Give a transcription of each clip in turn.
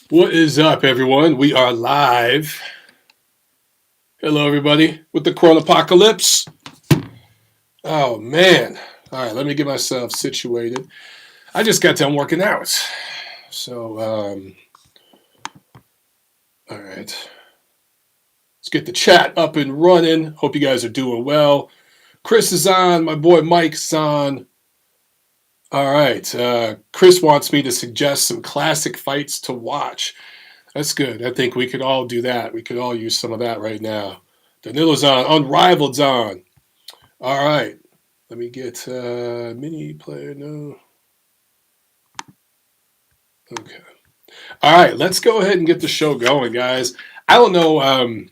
What is up, everyone? We are live. Hello, everybody, with the Corona Apocalypse. Oh, man. All right, let me get myself situated. I just got done working out. So, all right. Let's get the chat up and running. Hope you guys are doing well. Chris is on. My boy Mike's on. All right. Chris wants me to suggest some classic fights to watch. That's good. I think we could all do that. We could all use some of that right now. Danilo's on. Unrivaled's on. All right. Let me get mini player. No. Okay. All right. Let's go ahead and get the show going, guys. I don't know.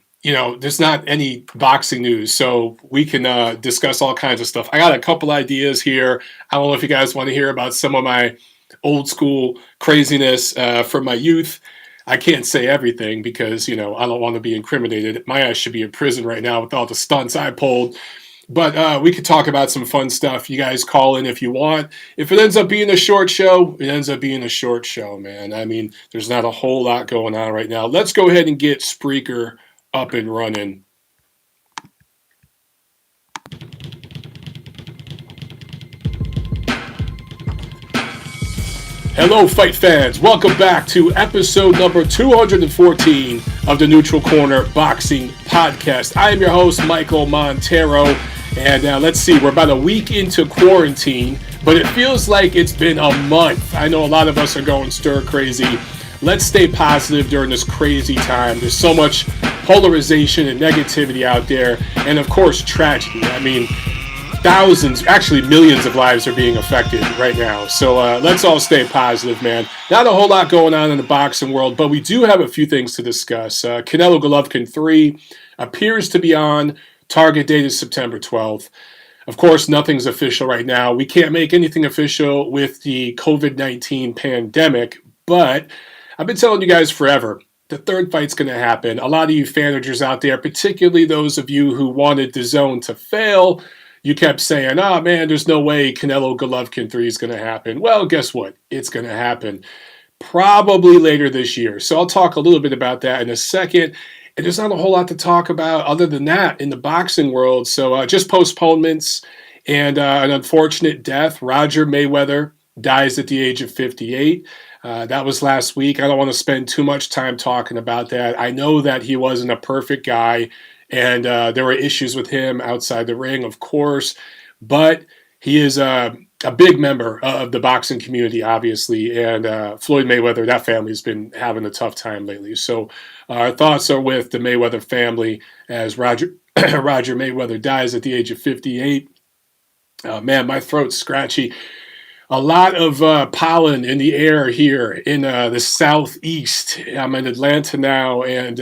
There's not any boxing news, so we can discuss all kinds of stuff. I got a couple ideas here. I don't know if you guys want to hear about some of my old school craziness from my youth. I can't say everything because, I don't want to be incriminated. My ass should be in prison right now with all the stunts I pulled. But we could talk about some fun stuff. You guys call in if you want. If it ends up being a short show, it ends up being a short show, man. I mean, there's not a whole lot going on right now. Let's go ahead and get Spreaker up and running. Hello, fight fans. Welcome back to episode number 214 of the Neutral Corner Boxing Podcast. I am your host, Michael Montero. And let's see, we're about a week into quarantine, but it feels like it's been a month. I know a lot of us are going stir crazy. Let's stay positive during this crazy time. There's so much polarization and negativity out there, and of course, tragedy. I mean, thousands, actually millions of lives are being affected right now. So let's all stay positive, man. Not a whole lot going on in the boxing world, but we do have a few things to discuss. Canelo Golovkin 3 appears to be on. Target date is September 12th. Of course, nothing's official right now. We can't make anything official with the COVID-19 pandemic, but I've been telling you guys forever, the third fight's going to happen. A lot of you fanagers out there, particularly those of you who wanted the zone to fail, you kept saying, oh man, there's no way Canelo Golovkin 3 is going to happen. Well, guess what? It's going to happen probably later this year. So I'll talk a little bit about that in a second. And there's not a whole lot to talk about other than that in the boxing world. So just postponements and an unfortunate death. Roger Mayweather dies at the age of 58. That was last week. I don't want to spend too much time talking about that. I know that he wasn't a perfect guy, and there were issues with him outside the ring, of course, but he is a big member of the boxing community, obviously, and Floyd Mayweather, that family has been having a tough time lately. So our thoughts are with the Mayweather family as Roger Mayweather dies at the age of 58. Man, my throat's scratchy. A lot of pollen in the air here in the southeast. I'm in Atlanta now, and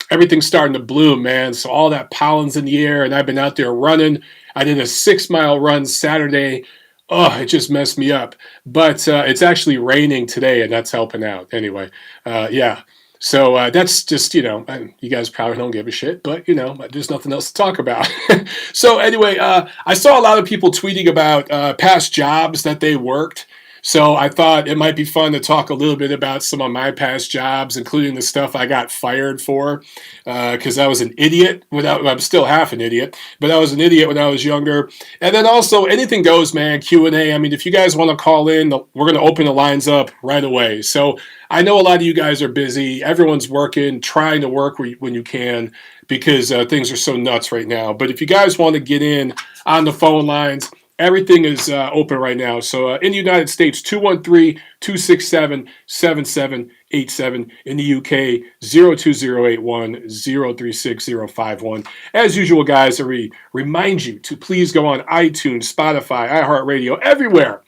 everything's starting to bloom, man. So all that pollen's in the air, and I've been out there running. I did a 6-mile run Saturday. Oh, it just messed me up. But it's actually raining today, and that's helping out. Anyway, yeah. So that's just, you guys probably don't give a shit, but, there's nothing else to talk about. So anyway, I saw a lot of people tweeting about past jobs that they worked. So I thought it might be fun to talk a little bit about some of my past jobs, including the stuff I got fired for, because I was an idiot. I'm still half an idiot, but I was an idiot when I was younger. And then also anything goes, man. Q&A. I mean, if you guys want to call in, we're going to open the lines up right away. So I know a lot of you guys are busy. Everyone's working, trying to work when you can, because things are so nuts right now. But if you guys want to get in on the phone lines, everything is open right now. So in the United States, 213-267-7787. In the UK, 02081-036-051. As usual, guys, I remind you to please go on iTunes, Spotify, iHeartRadio, everywhere.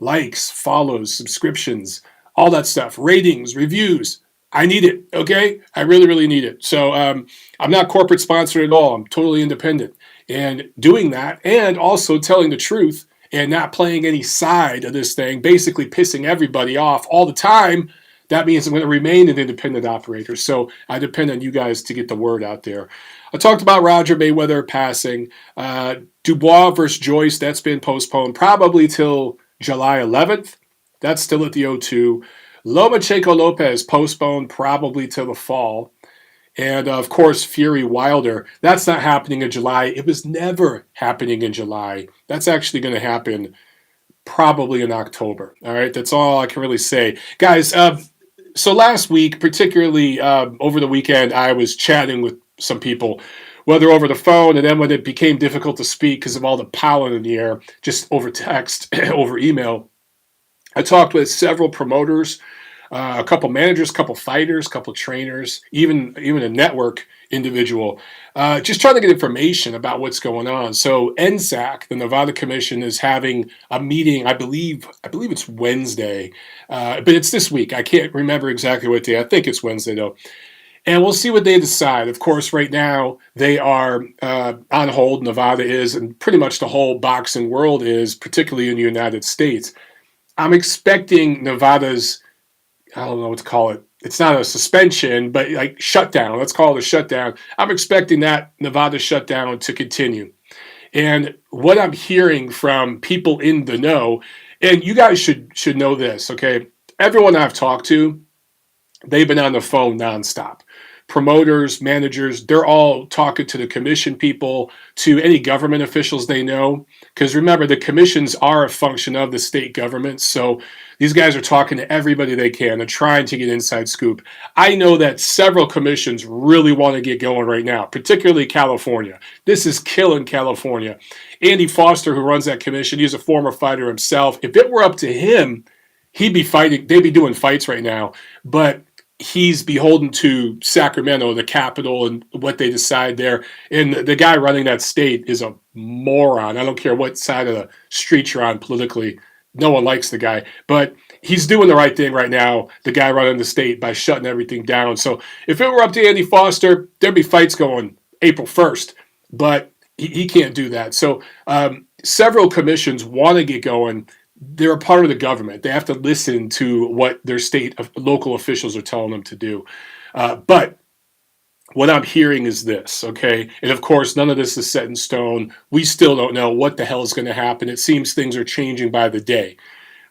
Likes, follows, subscriptions, all that stuff. Ratings, reviews. I need it, okay? I really, really need it. So I'm not corporate sponsored at all. I'm totally independent. And doing that and also telling the truth and not playing any side of this thing, basically pissing everybody off all the time, that means I'm going to remain an independent operator. So I depend on you guys to get the word out there. I talked about Roger Mayweather passing. Dubois versus Joyce, that's been postponed probably till July 11th. That's still at the O2. Lomachenko Lopez postponed probably till the fall. And of course, Fury Wilder, that's not happening in July. It was never happening in July. That's actually going to happen probably in October. All right, that's all I can really say. Guys, so last week, particularly over the weekend, I was chatting with some people, whether over the phone, and then when it became difficult to speak because of all the pollen in the air, just over text, over email, I talked with several promoters, a couple managers, a couple fighters, a couple trainers, even a network individual, just trying to get information about what's going on. So NSAC, the Nevada Commission, is having a meeting. I believe it's Wednesday, but it's this week. I can't remember exactly what day. I think it's Wednesday though. And we'll see what they decide. Of course, right now they are on hold. Nevada is, and pretty much the whole boxing world is, particularly in the United States. I'm expecting Nevada's, I don't know what to call it. It's not a suspension, but like shutdown. Let's call it a shutdown. I'm expecting that Nevada shutdown to continue. And what I'm hearing from people in the know, and you guys should know this, okay? Everyone I've talked to, they've been on the phone nonstop. Promoters, managers, they're all talking to the commission people, to any government officials they know. Because remember, the commissions are a function of the state government. So these guys are talking to everybody they can and trying to get inside scoop. I know that several commissions really want to get going right now, particularly California. This is killing California. Andy Foster, who runs that commission, he's a former fighter himself. If it were up to him, he'd be fighting. They'd be doing fights right now. But he's beholden to Sacramento, the capital, and what they decide there. And the guy running that state is a moron. I don't care what side of the street you're on politically. No one likes the guy. But he's doing the right thing right now, the guy running the state, by shutting everything down. So if it were up to Andy Foster, there'd be fights going April 1st. But he can't do that. So several commissions want to get going. They're a part of the government. They have to listen to what their state local officials are telling them to do. But what I'm hearing is this, okay? And of course, none of this is set in stone. We still don't know what the hell is going to happen. It seems things are changing by the day.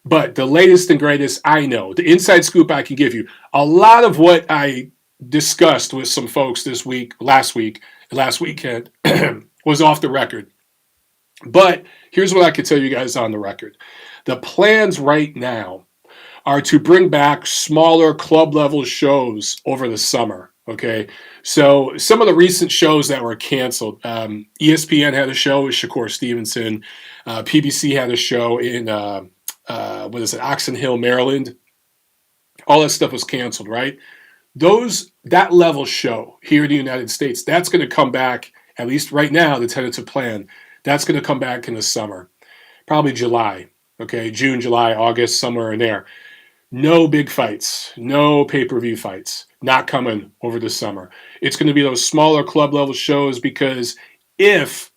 But the latest and greatest I know, the inside scoop I can give you, a lot of what I discussed with some folks last weekend, was off the record. But here's what I can tell you guys on the record. The plans right now are to bring back smaller club level shows over the summer. Okay, so some of the recent shows that were canceled, ESPN had a show with Shakur Stevenson, PBC had a show in Oxon Hill, Maryland. All that stuff was canceled, right? That level show here in the United States, that's going to come back, at least right now, the tentative plan. That's going to come back in the summer, probably July. Okay, June, July, August, somewhere in there. No big fights, no pay-per-view fights, not coming over the summer. It's going to be those smaller club level shows, because if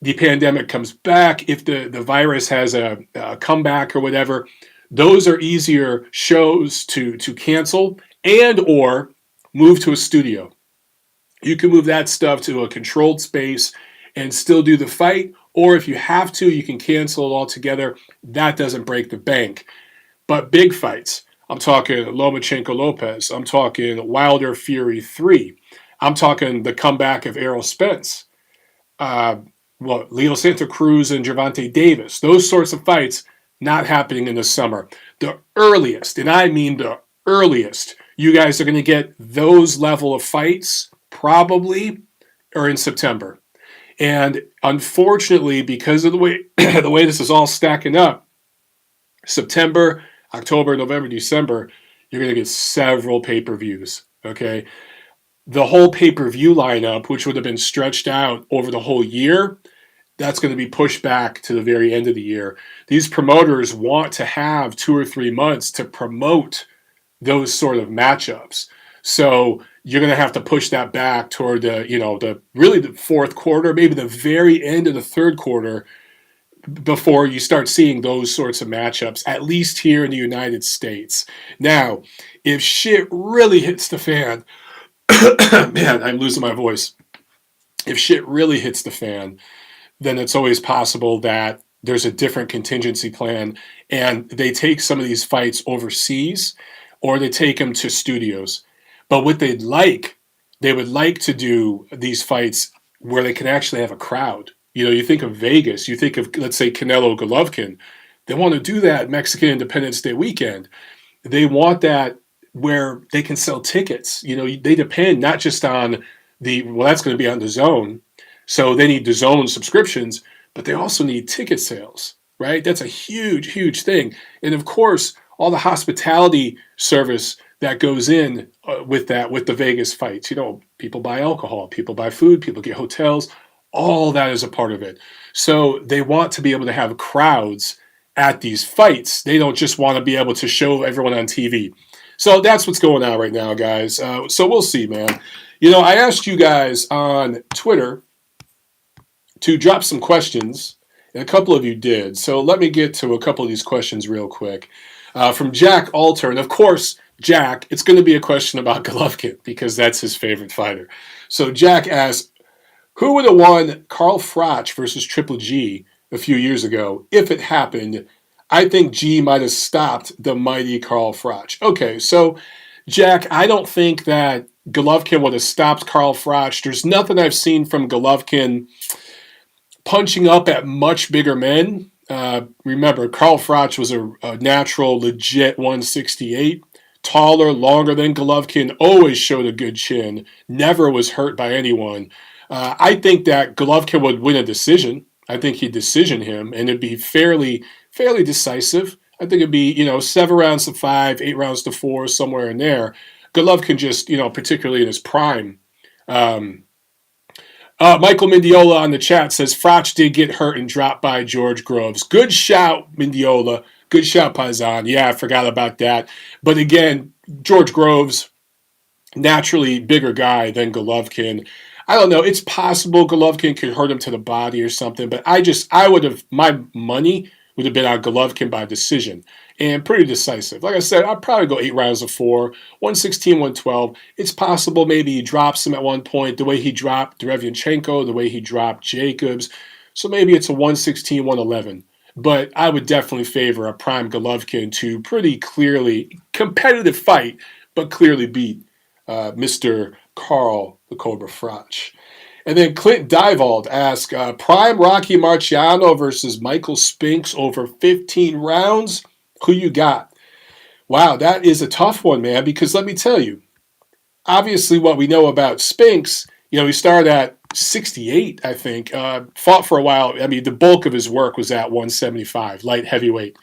the pandemic comes back, if the virus has a comeback or whatever, those are easier shows to cancel and or move to a studio. You can move that stuff to a controlled space and still do the fight, or if you have to, you can cancel it altogether. That doesn't break the bank. But big fights, I'm talking Lomachenko Lopez, I'm talking Wilder Fury 3, I'm talking the comeback of Errol Spence, Leo Santa Cruz and Gervonta Davis, those sorts of fights not happening in the summer. The earliest, and I mean the earliest, you guys are going to get those level of fights probably are in September. And unfortunately, because of the way this is all stacking up, September, October, November, December, you're going to get several pay-per-views, okay? The whole pay-per-view lineup, which would have been stretched out over the whole year, that's going to be pushed back to the very end of the year. These promoters want to have 2 or 3 months to promote those sort of matchups. So you're going to have to push that back toward the fourth quarter, maybe the very end of the third quarter, before you start seeing those sorts of matchups, at least here in the United States. Now, if shit really hits the fan, man, I'm losing my voice. If shit really hits the fan, then it's always possible that there's a different contingency plan and they take some of these fights overseas. or they take them to studios. But what they would like to do these fights where they can actually have a crowd. You think of Vegas, you think of, let's say, Canelo Golovkin. They want to do that Mexican Independence Day weekend. They want that where they can sell tickets. They depend not just on that's going to be on the zone. So they need the zone subscriptions, but they also need ticket sales, right? That's a huge, huge thing. And of course, all the hospitality service that goes in with the Vegas fights. People buy alcohol, people buy food, people get hotels. All that is a part of it. So they want to be able to have crowds at these fights. They don't just want to be able to show everyone on TV. So that's what's going on right now, guys. So we'll see, man. I asked you guys on Twitter to drop some questions, and a couple of you did. So let me get to a couple of these questions real quick. From Jack Alter, and of course, Jack, it's going to be a question about Golovkin because that's his favorite fighter. So Jack asked, who would have won Carl Froch versus Triple G a few years ago if it happened? I think G might have stopped the mighty Carl Froch. Okay, so Jack, I don't think that Golovkin would have stopped Carl Froch. There's nothing I've seen from Golovkin punching up at much bigger men. Remember, Carl Froch was a natural, legit 168. Taller, longer than Golovkin, always showed a good chin, never was hurt by anyone. I think that Golovkin would win a decision. I think he'd decision him, and it'd be fairly decisive. I think it'd be, 7 rounds to 5, 8 rounds to 4, somewhere in there. Golovkin just, particularly in his prime. Michael Mendiola on the chat says, Froch did get hurt and dropped by George Groves. Good shout, Mendiola. Good shot, Paisan. Yeah, I forgot about that. But again, George Groves, naturally bigger guy than Golovkin. I don't know. It's possible Golovkin could hurt him to the body or something, but my money would have been on Golovkin by decision and pretty decisive. Like I said, I'd probably go 8 rounds of 4, 116, 112. It's possible maybe he drops him at one point, the way he dropped Derevianchenko, the way he dropped Jacobs. So maybe it's a 116, 111. But I would definitely favor a prime Golovkin to pretty clearly competitive fight, but clearly beat Mr. Carl the Cobra Froch. And then Clint Divold asked, prime Rocky Marciano versus Michael Spinks over 15 rounds. Who you got? Wow, that is a tough one, man, because let me tell you, obviously what we know about Spinks, he started at 68, I think, fought for a while. I mean, the bulk of his work was at 175, light heavyweight,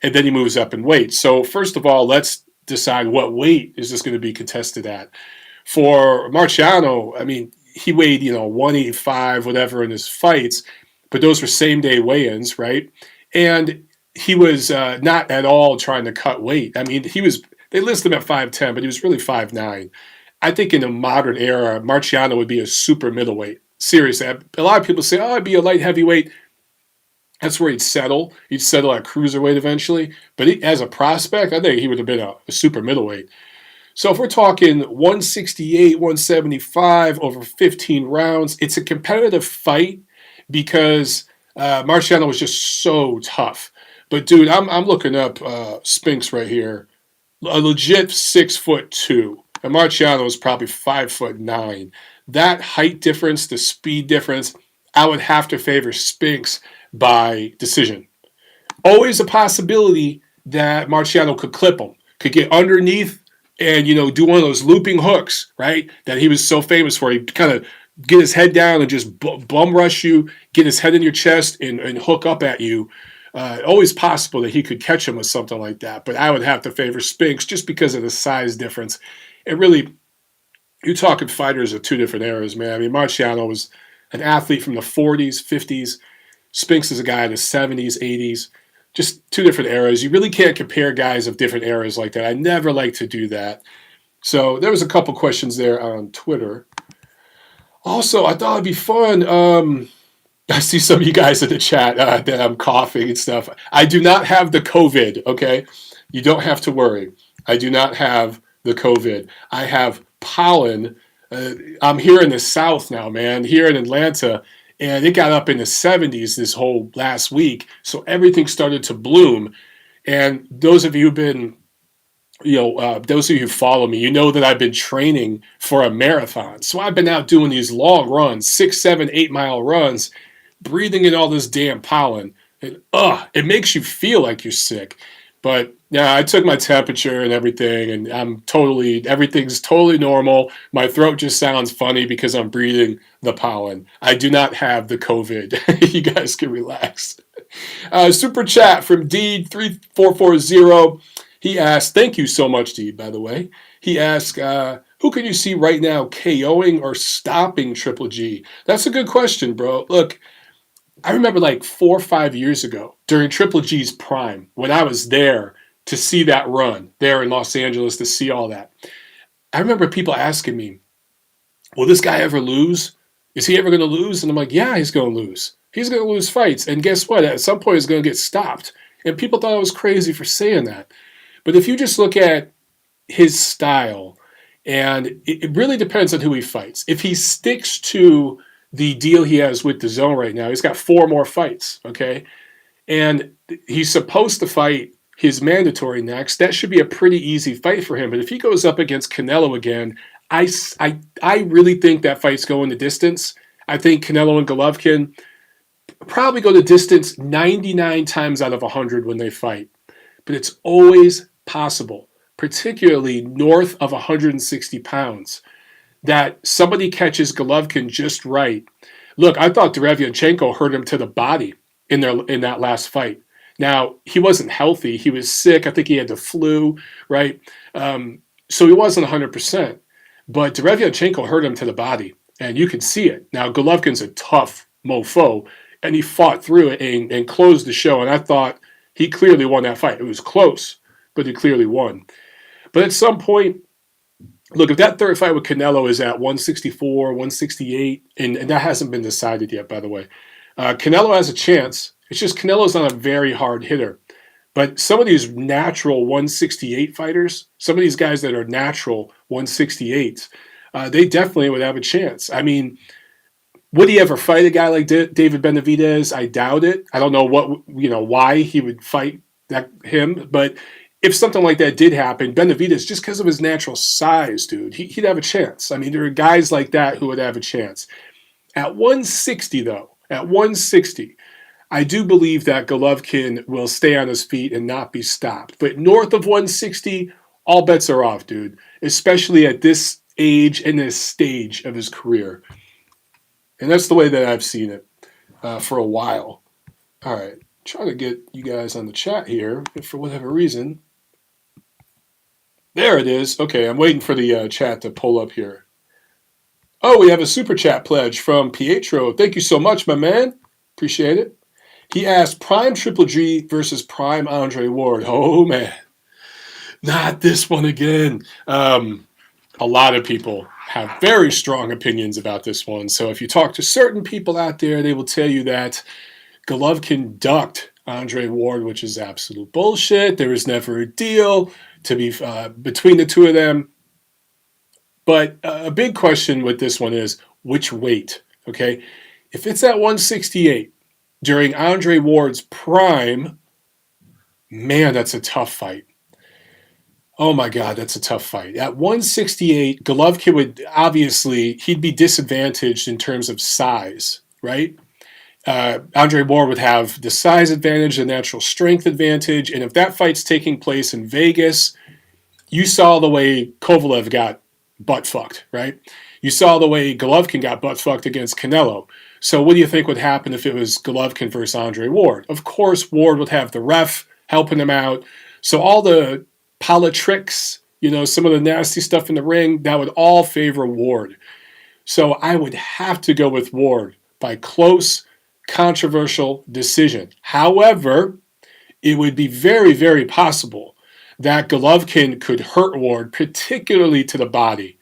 and then he moves up in weight. So first of all, let's decide what weight is this going to be contested at. For Marciano, I mean, he weighed, 185, whatever, in his fights, but those were same-day weigh-ins, right? And he was not at all trying to cut weight. I mean, they listed him at 5'10", but he was really 5'9". I think in the modern era, Marciano would be a super middleweight. Seriously, a lot of people say, I'd be a light heavyweight. That's where he'd settle. He'd settle at cruiserweight eventually. But as a prospect, I think he would have been a super middleweight. So if we're talking 168, 175 over 15 rounds, it's a competitive fight because Marciano was just so tough. But dude, I'm looking up Spinks right here. A legit 6'2". And Marciano was probably 5'9". That height difference, the speed difference, I would have to favor Spinks by decision. Always a possibility that Marciano could clip him, could get underneath and, do one of those looping hooks, right? That he was so famous for. He'd kind of get his head down and just bum rush you, get his head in your chest and hook up at you. Always possible that he could catch him with something like that. But I would have to favor Spinks just because of the size difference. It really, you're talking fighters of two different eras, man. I mean, Marciano was an athlete from the 40s, 50s. Spinks is a guy in the 70s, 80s. Just two different eras. You really can't compare guys of different eras like that. I never like to do that. So there was a couple questions there on Twitter. Also, I thought it'd be fun. I see some of you guys in the chat that I'm coughing and stuff. I do not have the COVID, okay? You don't have to worry. I do not have the COVID. I have pollen. I'm here in the South now, man, here in Atlanta, and it got up in the 70s this whole last week, so everything started to bloom. And those of you who've been those of you who follow me, you know that I've been training for a marathon. So I've been out doing these long runs, 6, 7, 8 mile runs, breathing in all this damn pollen. And it makes you feel like you're sick. But yeah, I took my temperature and everything, and everything's totally normal. My throat just sounds funny because I'm breathing the pollen. I do not have the COVID. You guys can relax. Super chat from D3440. He asked, thank you so much, D, by the way. He asked, who can you see right now KOing or stopping Triple G? That's a good question, bro. Look, I remember like 4 or 5 years ago during Triple G's prime when I was there to see that run there in Los Angeles to see all that. I remember people asking me, will this guy ever lose? Is he ever going to lose? And I'm like, yeah, he's going to lose. He's going to lose fights. And guess what? At some point, he's going to get stopped. And people thought I was crazy for saying that. But if you just look at his style, and it really depends on who he fights. If he sticks to the deal he has with the zone right now, he's got 4 more fights, okay? And he's supposed to fight his mandatory next. That should be a pretty easy fight for him. But if he goes up against Canelo again, I really think that fight's going the distance. I think Canelo and Golovkin probably go the distance 99 times out of 100 when they fight. But it's always possible, particularly north of 160 pounds, that somebody catches Golovkin just right. Look, I thought Derevyanchenko hurt him to the body in that last fight. Now, he wasn't healthy. He was sick. I think he had the flu, right? So he wasn't 100%. But Derevyanchenko hurt him to the body, and you can see it. Now, Golovkin's a tough mofo, and he fought through it and closed the show, and I thought he clearly won that fight. It was close, but he clearly won. But at some point, look, if that third fight with Canelo is at 164, 168, and that hasn't been decided yet, by the way, Canelo has a chance. It's just Canelo's not a very hard hitter. But some of these natural 168 fighters, some of these guys that are natural 168s, they definitely would have a chance. I mean, would he ever fight a guy like David Benavidez? I doubt it. I don't know why he would fight him. But if something like that did happen, Benavidez, just because of his natural size, dude, he'd have a chance. I mean, there are guys like that who would have a chance. At 160, though, I do believe that Golovkin will stay on his feet and not be stopped. But north of 160, all bets are off, dude, especially at this age and this stage of his career. And that's the way that I've seen it for a while. All right, trying to get you guys on the chat here, but for whatever reason. There it is. Okay, I'm waiting for the chat to pull up here. Oh, we have a super chat pledge from Pietro. Thank you so much, my man. Appreciate it. He asked, Prime Triple G versus Prime Andre Ward. Oh, man. Not this one again. A lot of people have very strong opinions about this one. So if you talk to certain people out there, they will tell you that Golovkin ducked Andre Ward, which is absolute bullshit. There was never a deal to be between the two of them. But a big question with this one is which weight, okay? If it's at 168 during Andre Ward's prime, man, that's a tough fight. Oh my God, that's a tough fight. At 168, Golovkin would obviously, he'd be disadvantaged in terms of size, right? Andre Ward would have the size advantage, the natural strength advantage, and if that fight's taking place in Vegas, you saw the way Kovalev got butt fucked, right? You saw the way Golovkin got butt fucked against Canelo. So what do you think would happen if it was Golovkin versus Andre Ward? Of course, Ward would have the ref helping him out. So all the politics, some of the nasty stuff in the ring, that would all favor Ward. So I would have to go with Ward by close, controversial decision. However, it would be very, very possible that Golovkin could hurt Ward, particularly to the body.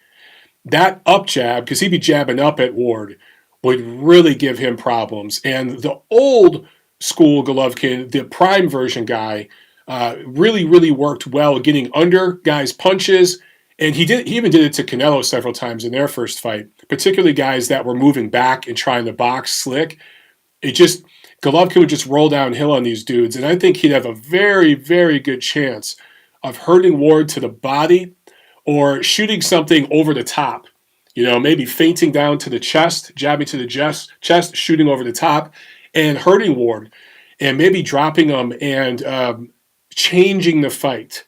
That up jab, because he'd be jabbing up at Ward, would really give him problems. And the old school Golovkin, the prime version guy, really, really worked well getting under guys' punches. And he even did it to Canelo several times in their first fight, particularly guys that were moving back and trying to box slick. Golovkin would just roll downhill on these dudes. And I think he'd have a very, very good chance of hurting Ward to the body or shooting something over the top. Maybe feinting down to the chest, jabbing to the chest, shooting over the top, and hurting Ward, and maybe dropping him and changing the fight.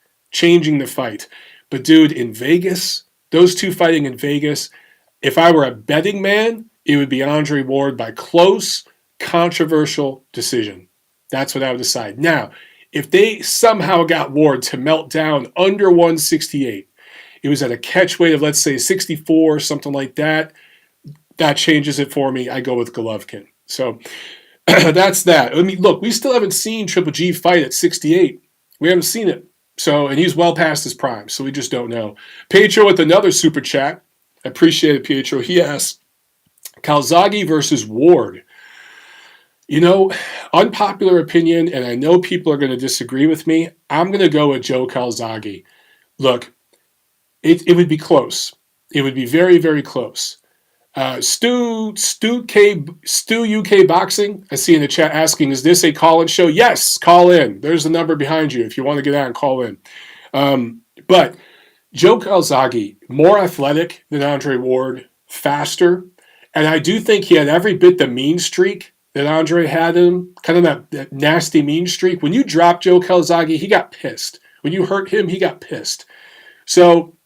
But dude, in Vegas, those two fighting in Vegas, if I were a betting man, it would be Andre Ward by close, controversial decision. That's what I would decide. Now, if they somehow got Ward to melt down under 168, it was at a catch weight of, let's say, 64, something like that, that changes it for me. I go with Golovkin. So that's that. I mean, look, we still haven't seen Triple G fight at 68. We haven't seen it. So, and he's well past his prime, so we just don't know. Pietro with another super chat. I appreciate it, Pietro. He asks, Calzaghe versus Ward. Unpopular opinion, and I know people are going to disagree with me. I'm going to go with Joe Calzaghe. Look, it would be close. It would be very, very close. Stu UK Boxing, I see in the chat asking, is this a call-in show? Yes, call in. There's the number behind you if you want to get out and call in. But Joe Calzaghe, more athletic than Andre Ward, faster, and I do think he had every bit the mean streak that Andre had in him, kind of that nasty mean streak. When you dropped Joe Calzaghe, he got pissed. When you hurt him, he got pissed. So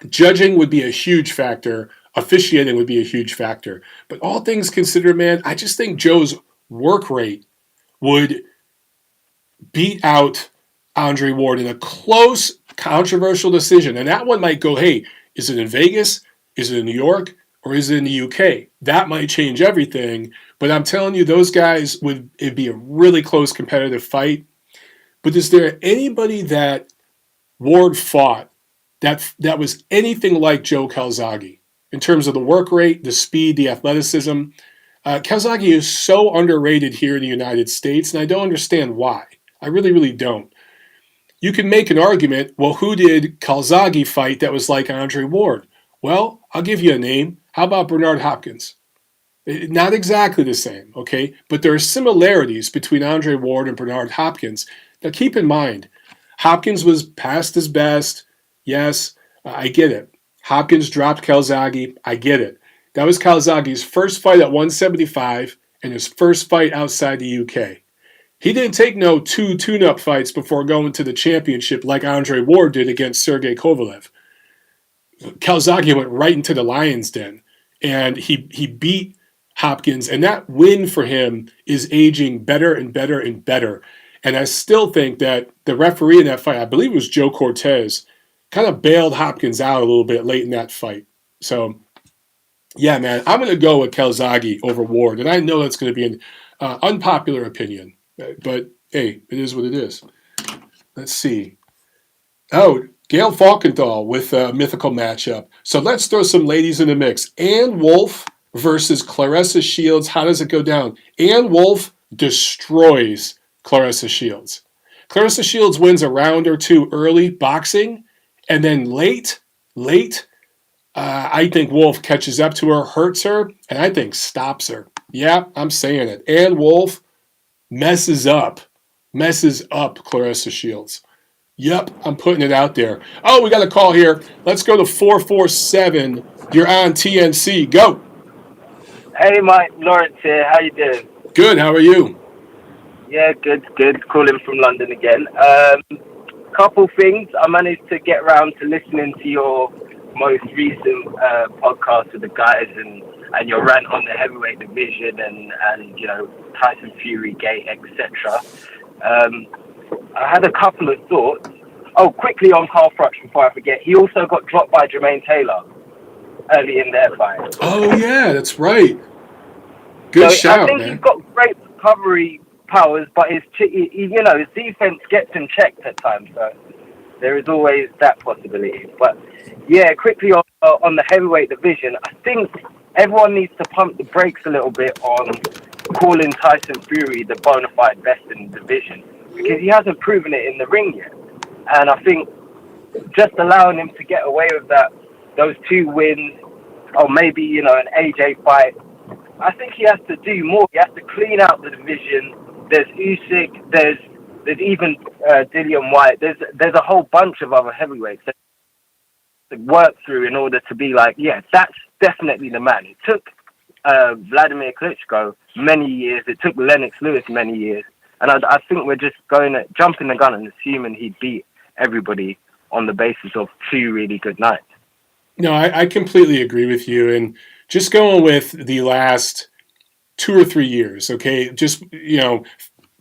judging would be a huge factor. Officiating would be a huge factor. But all things considered, man, I just think Joe's work rate would beat out Andre Ward in a close, controversial decision. And that one might go, hey, is it in Vegas? Is it in New York? Or is it in the UK? That might change everything. But I'm telling you, those guys it'd be a really close competitive fight. But is there anybody that Ward fought that was anything like Joe Calzaghe in terms of the work rate, the speed, the athleticism? Calzaghe is so underrated here in the United States, and I don't understand why. I really, really don't. You can make an argument, well, who did Calzaghe fight that was like Andre Ward? Well, I'll give you a name. How about Bernard Hopkins? Not exactly the same, okay? But there are similarities between Andre Ward and Bernard Hopkins. Now, keep in mind, Hopkins was past his best. Yes, I get it. Hopkins dropped Calzaghe. I get it. That was Calzaghe's first fight at 175 and his first fight outside the UK. He didn't take no 2 tune-up fights before going to the championship like Andre Ward did against Sergey Kovalev. Calzaghe went right into the lion's den, and he beat Hopkins, and that win for him is aging better and better and better. And I still think that the referee in that fight, I believe it was Joe Cortez, kind of bailed Hopkins out a little bit late in that fight. So, yeah, man, I'm going to go with Calzaghe over Ward, and I know that's going to be an unpopular opinion, but hey, it is what it is. Let's see. Oh, Gail Falkenthal with a mythical matchup. So let's throw some ladies in the mix. Ann Wolfe versus Claressa Shields. How does it go down? Ann Wolfe destroys Claressa Shields. Claressa Shields wins a round or two early boxing, and then late, I think Wolfe catches up to her, hurts her, and I think stops her. Yeah, I'm saying it. Ann Wolfe messes up Claressa Shields. Yep, I'm putting it out there. Oh, we got a call here. Let's go to 447. You're on TNC. Go. Hey, Mike. Lawrence here. How you doing? Good. How are you? Yeah, good. Calling from London again. Couple things. I managed to get around to listening to your most recent podcast with the guys and your rant on the heavyweight division and you know, Tyson Fury gate, etc. I had a couple of thoughts. Oh, quickly on Carl Froch before I forget. He also got dropped by Jermaine Taylor early in their fight. Oh, yeah, that's right. Good shout, man. I think he's got great recovery powers, but his defense gets him checked at times. So there is always that possibility. But yeah, quickly on the heavyweight division, I think everyone needs to pump the brakes a little bit on calling Tyson Fury the bona fide best in the division, because he hasn't proven it in the ring yet. And I think just allowing him to get away with those 2 wins, or maybe, you know, an AJ fight, I think he has to do more. He has to clean out the division. There's Usyk, there's There's even Dillian White. There's a whole bunch of other heavyweights to work through in order to be like, yeah, that's definitely the man. It took Vladimir Klitschko many years. It took Lennox Lewis many years. And I think we're just jumping the gun and assuming he'd beat everybody on the basis of 2 really good nights. No, I completely agree with you. And just going with the last 2 or 3 years, okay? Just,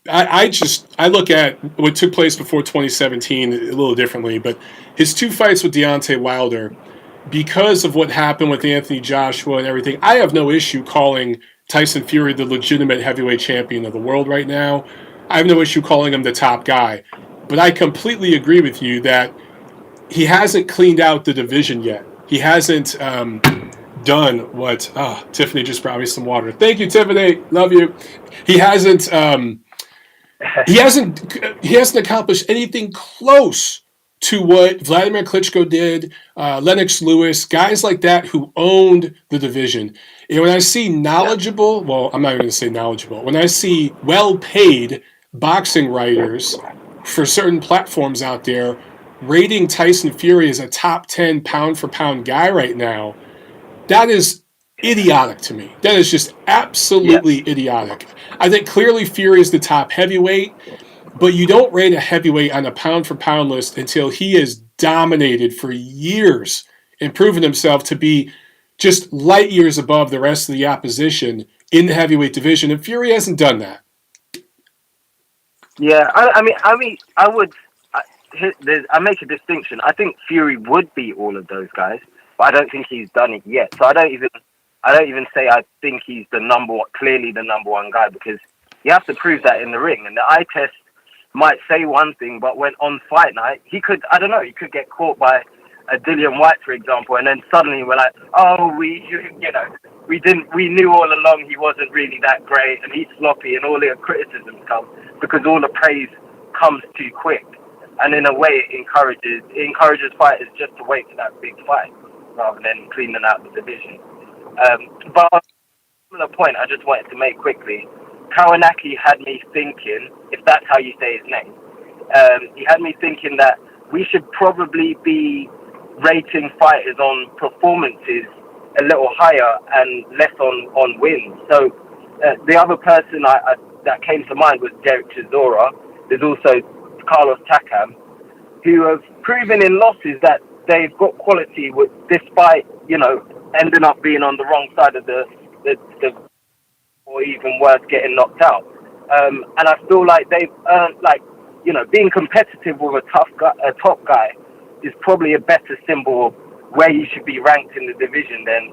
I look at what took place before 2017 a little differently, but his 2 fights with Deontay Wilder, because of what happened with Anthony Joshua and everything, I have no issue calling Tyson Fury the legitimate heavyweight champion of the world right now. I have no issue calling him the top guy. But I completely agree with you that he hasn't cleaned out the division yet. He hasn't done what... Oh, Tiffany just brought me some water. Thank you, Tiffany. Love you. He hasn't accomplished anything close to what Vladimir Klitschko did, Lennox Lewis, guys like that who owned the division. And when I see knowledgeable, well, I'm not even going to say knowledgeable, when I see well-paid boxing writers for certain platforms out there rating Tyson Fury as a top 10 pound-for-pound guy right now, that is idiotic to me. That is just absolutely idiotic. I think clearly Fury is the top heavyweight, but you don't rate a heavyweight on a pound-for-pound list until he has dominated for years and proven himself to be just light years above the rest of the opposition in the heavyweight division, and Fury hasn't done that. Yeah, I make a distinction. I think Fury would beat all of those guys, but I don't think he's done it yet. So I don't even say I think he's clearly the number one guy, because you have to prove that in the ring. And the eye test might say one thing, but when on fight night, he could get caught by a Dillian White, for example, and then suddenly we're like, oh, we knew all along he wasn't really that great, and he's sloppy, and all the criticisms come because all the praise comes too quick. And in a way, it encourages fighters just to wait for that big fight rather than cleaning out the division. But on the point I just wanted to make quickly, Kawanaki had me thinking, if that's how you say his name, he had me thinking that we should probably be rating fighters on performances a little higher and less on wins. So the other person that came to mind was Derek Chisora. There's also Carlos Takam, who have proven in losses that they've got quality despite, ending up being on the wrong side of the or even worse, getting knocked out. And I feel like they've earned, being competitive with a top guy is probably a better symbol of where you should be ranked in the division than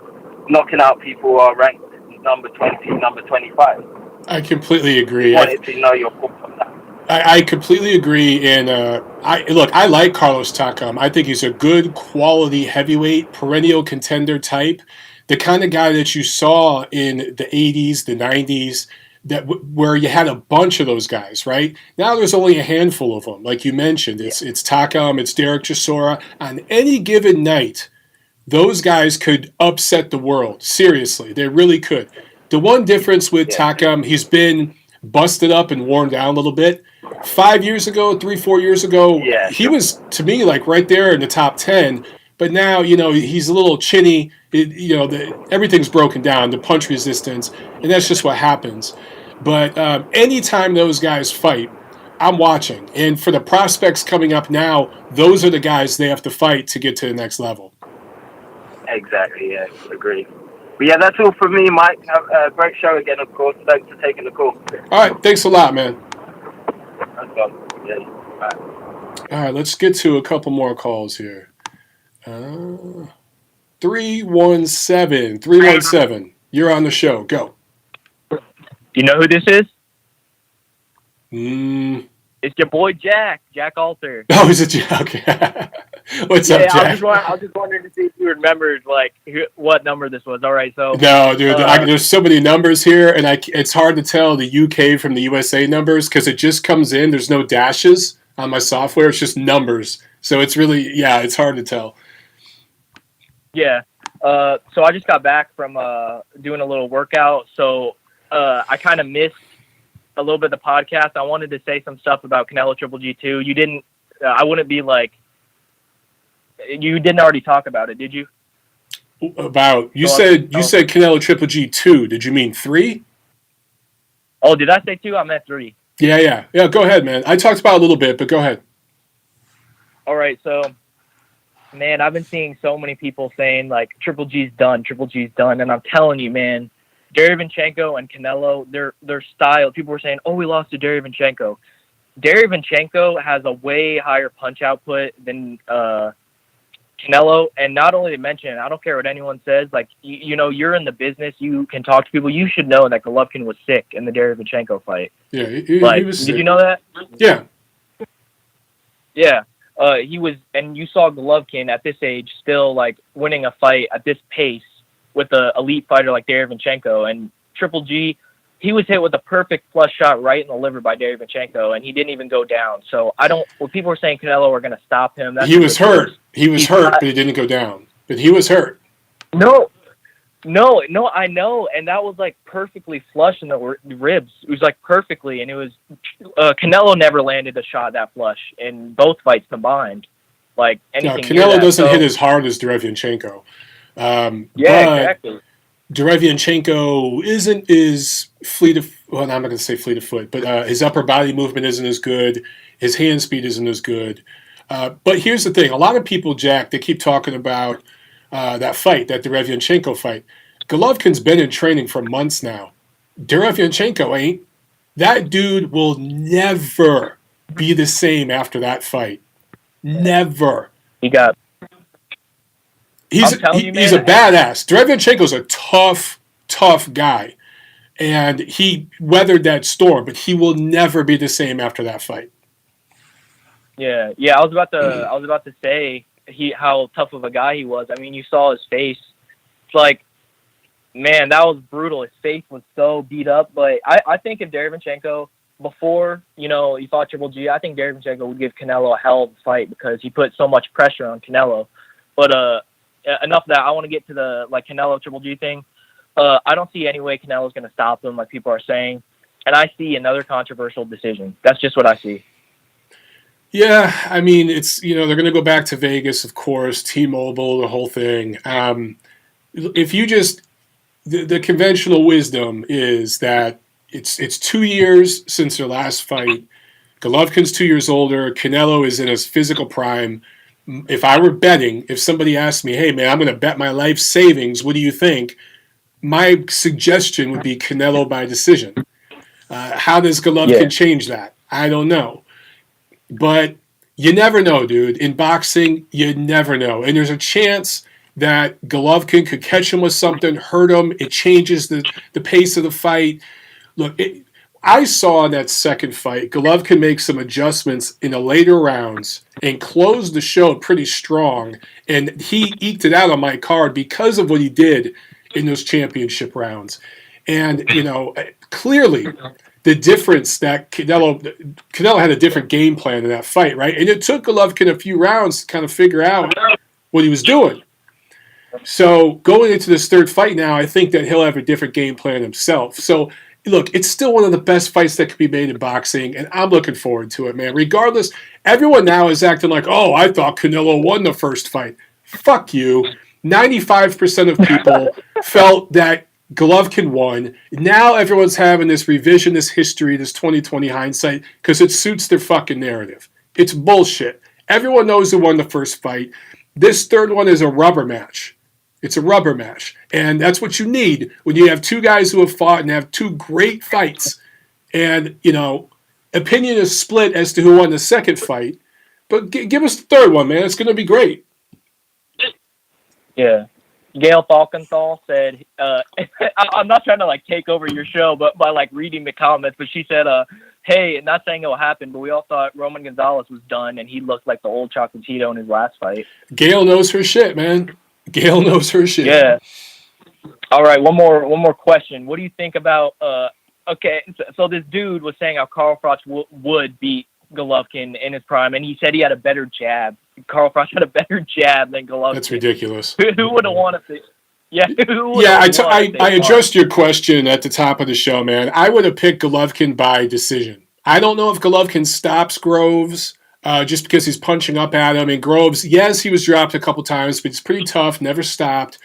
knocking out people who are ranked number 20, number 25. I completely agree. I wanted to know your thoughts on that. I completely agree, and I like Carlos Takam. I think he's a good quality heavyweight, perennial contender type, the kind of guy that you saw in the 80s, the 90s, where you had a bunch of those guys, right? Now there's only a handful of them, like you mentioned. It's Takam, it's Derek Chisora. On any given night, those guys could upset the world. Seriously, they really could. The one difference with Takam, he's been busted up and worn down a little bit. 4 years ago, he was, to me, like right there in the top 10. But now, he's a little chinny. Everything's broken down, the punch resistance, and that's just what happens. But anytime those guys fight, I'm watching. And for the prospects coming up now, those are the guys they have to fight to get to the next level. Exactly, yeah, agreed. But yeah, that's all from me, Mike. Have a great show again, of course. Thanks for taking the call. All right, thanks a lot, man. That's fun. Yeah. All right, let's get to a couple more calls here. 317. You're on the show. Go. Do you know who this is? It's your boy Jack Alter. Oh, is it Jack? Okay. What's up, Jack? I was just wondering to see if you remembered what number this was. All right, so no, dude, there's so many numbers here, and it's hard to tell the UK from the USA numbers because it just comes in. There's no dashes on my software; it's just numbers. So it's really, it's hard to tell. Yeah. So I just got back from doing a little workout, so I kind of missed a little bit of the podcast, I wanted to say some stuff about Canelo Triple G too. You didn't. I wouldn't be like. You didn't already talk about it, did you? About you said Canelo Triple G 2. Did you mean 3? Oh, did I say 2? I meant 3. Yeah. Go ahead, man. I talked about it a little bit, but go ahead. All right, so, man, I've been seeing so many people saying like Triple G's done, and I'm telling you, man, Derevyanchenko and Canelo, their style. People were saying, oh, we lost to Derevyanchenko. Derevyanchenko has a way higher punch output than Canelo, and not only to mention, I don't care what anyone says, like, you know, you're in the business, you can talk to people, you should know that Golovkin was sick in the Derevyanchenko fight. Yeah, like, he was sick. Did you know that? Yeah. Yeah. He was, and you saw Golovkin at this age still, like, winning a fight at this pace with an elite fighter like Derevyanchenko, and Triple G, he was hit with a perfect flush shot right in the liver by Derevyanchenko, and he didn't even go down. So when people were saying Canelo were going to stop him, that's he was hurt. He was hurt, but he didn't go down. But he was hurt. No, I know, and that was like perfectly flush in the ribs. It was like perfectly, and it was Canelo never landed a shot that flush in both fights combined. Like anything. Canelo doesn't hit as hard as Derevyanchenko. Exactly. Derevyanchenko is fleet of. Well, I'm not going to say fleet of foot, but his upper body movement isn't as good. His hand speed isn't as good. But here's the thing: a lot of people, Jack, they keep talking about that fight, that Derevyanchenko fight. Golovkin's been in training for months now. Derevyanchenko ain't. That dude will never be the same after that fight. Never. He's a badass. Derevyanchenko's a tough guy, and he weathered that storm. But he will never be the same after that fight. Yeah. I was about to say how tough of a guy he was. I mean, you saw his face. It's like, man, that was brutal. His face was so beat up. But I think if Derevyanchenko, before, you know, he fought Triple G, I think Derevyanchenko would give Canelo a hell of a fight because he put so much pressure on Canelo. But enough of that. I want to get to the Canelo Triple G thing. I don't see any way Canelo's going to stop him, like people are saying. And I see another controversial decision. That's just what I see. Yeah, I mean, it's, you know, they're going to go back to Vegas, of course, T-Mobile, the whole thing. If you just, the conventional wisdom is that it's 2 years since their last fight. Golovkin's 2 years older. Canelo is in his physical prime. If I were betting, if somebody asked me, hey, man, I'm going to bet my life savings, what do you think? My suggestion would be Canelo by decision. How does Golovkin change that? I don't know. But you never know, dude. In boxing, you never know. And there's a chance that Golovkin could catch him with something, hurt him. It changes the pace of the fight. Look, I saw in that second fight, Golovkin make some adjustments in the later rounds and closed the show pretty strong. And he eked it out on my card because of what he did in those championship rounds. And, you know, clearly the difference that Canelo had a different game plan in that fight, right? And it took Golovkin a few rounds to kind of figure out what he was doing. So going into this third fight now, I think that he'll have a different game plan himself. So, look, it's still one of the best fights that could be made in boxing, and I'm looking forward to it, man. Regardless, everyone now is acting like, oh, I thought Canelo won the first fight. Fuck you. 95% of people felt that Golovkin won. Now everyone's having this revisionist history, this 2020 hindsight, because it suits their fucking narrative. It's bullshit. Everyone knows who won the first fight. This third one is a rubber match. It's a rubber match. And that's what you need when you have two guys who have fought and have two great fights. And, you know, opinion is split as to who won the second fight. But give us the third one, man. It's going to be great. Yeah. Gail Falkenthal said, I'm not trying to like take over your show, but by like reading the comments, but she said, hey, not saying it'll happen, but we all thought Roman Gonzalez was done and he looked like the old Chocolatito in his last fight. Gail knows her shit, man. Gail knows her shit. Yeah. All right. One more question. What do you think about, okay. So this dude was saying how Carl Froch would beat Golovkin in his prime, and he said he had a better jab. Carl Froch had a better jab than Golovkin. That's ridiculous. Who would have wanted to? Yeah, who would Yeah, have won if they I fought? addressed your question at the top of the show, man. I would have picked Golovkin by decision. I don't know if Golovkin stops Groves just because he's punching up at him. And Groves, yes, he was dropped a couple times, but he's pretty tough, never stopped.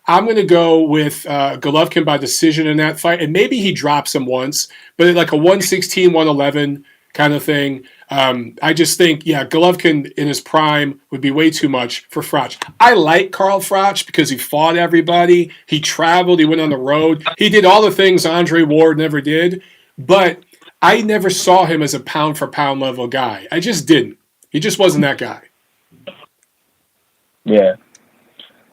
I'm going to go with Golovkin by decision in that fight. And maybe he drops him once, but like a 116, 111 kind of thing. I just think, yeah, Golovkin in his prime would be way too much for Froch. I like Carl Froch because he fought everybody. He traveled. He went on the road. He did all the things Andre Ward never did. But I never saw him as a pound-for-pound level guy. I just didn't. He just wasn't that guy. Yeah.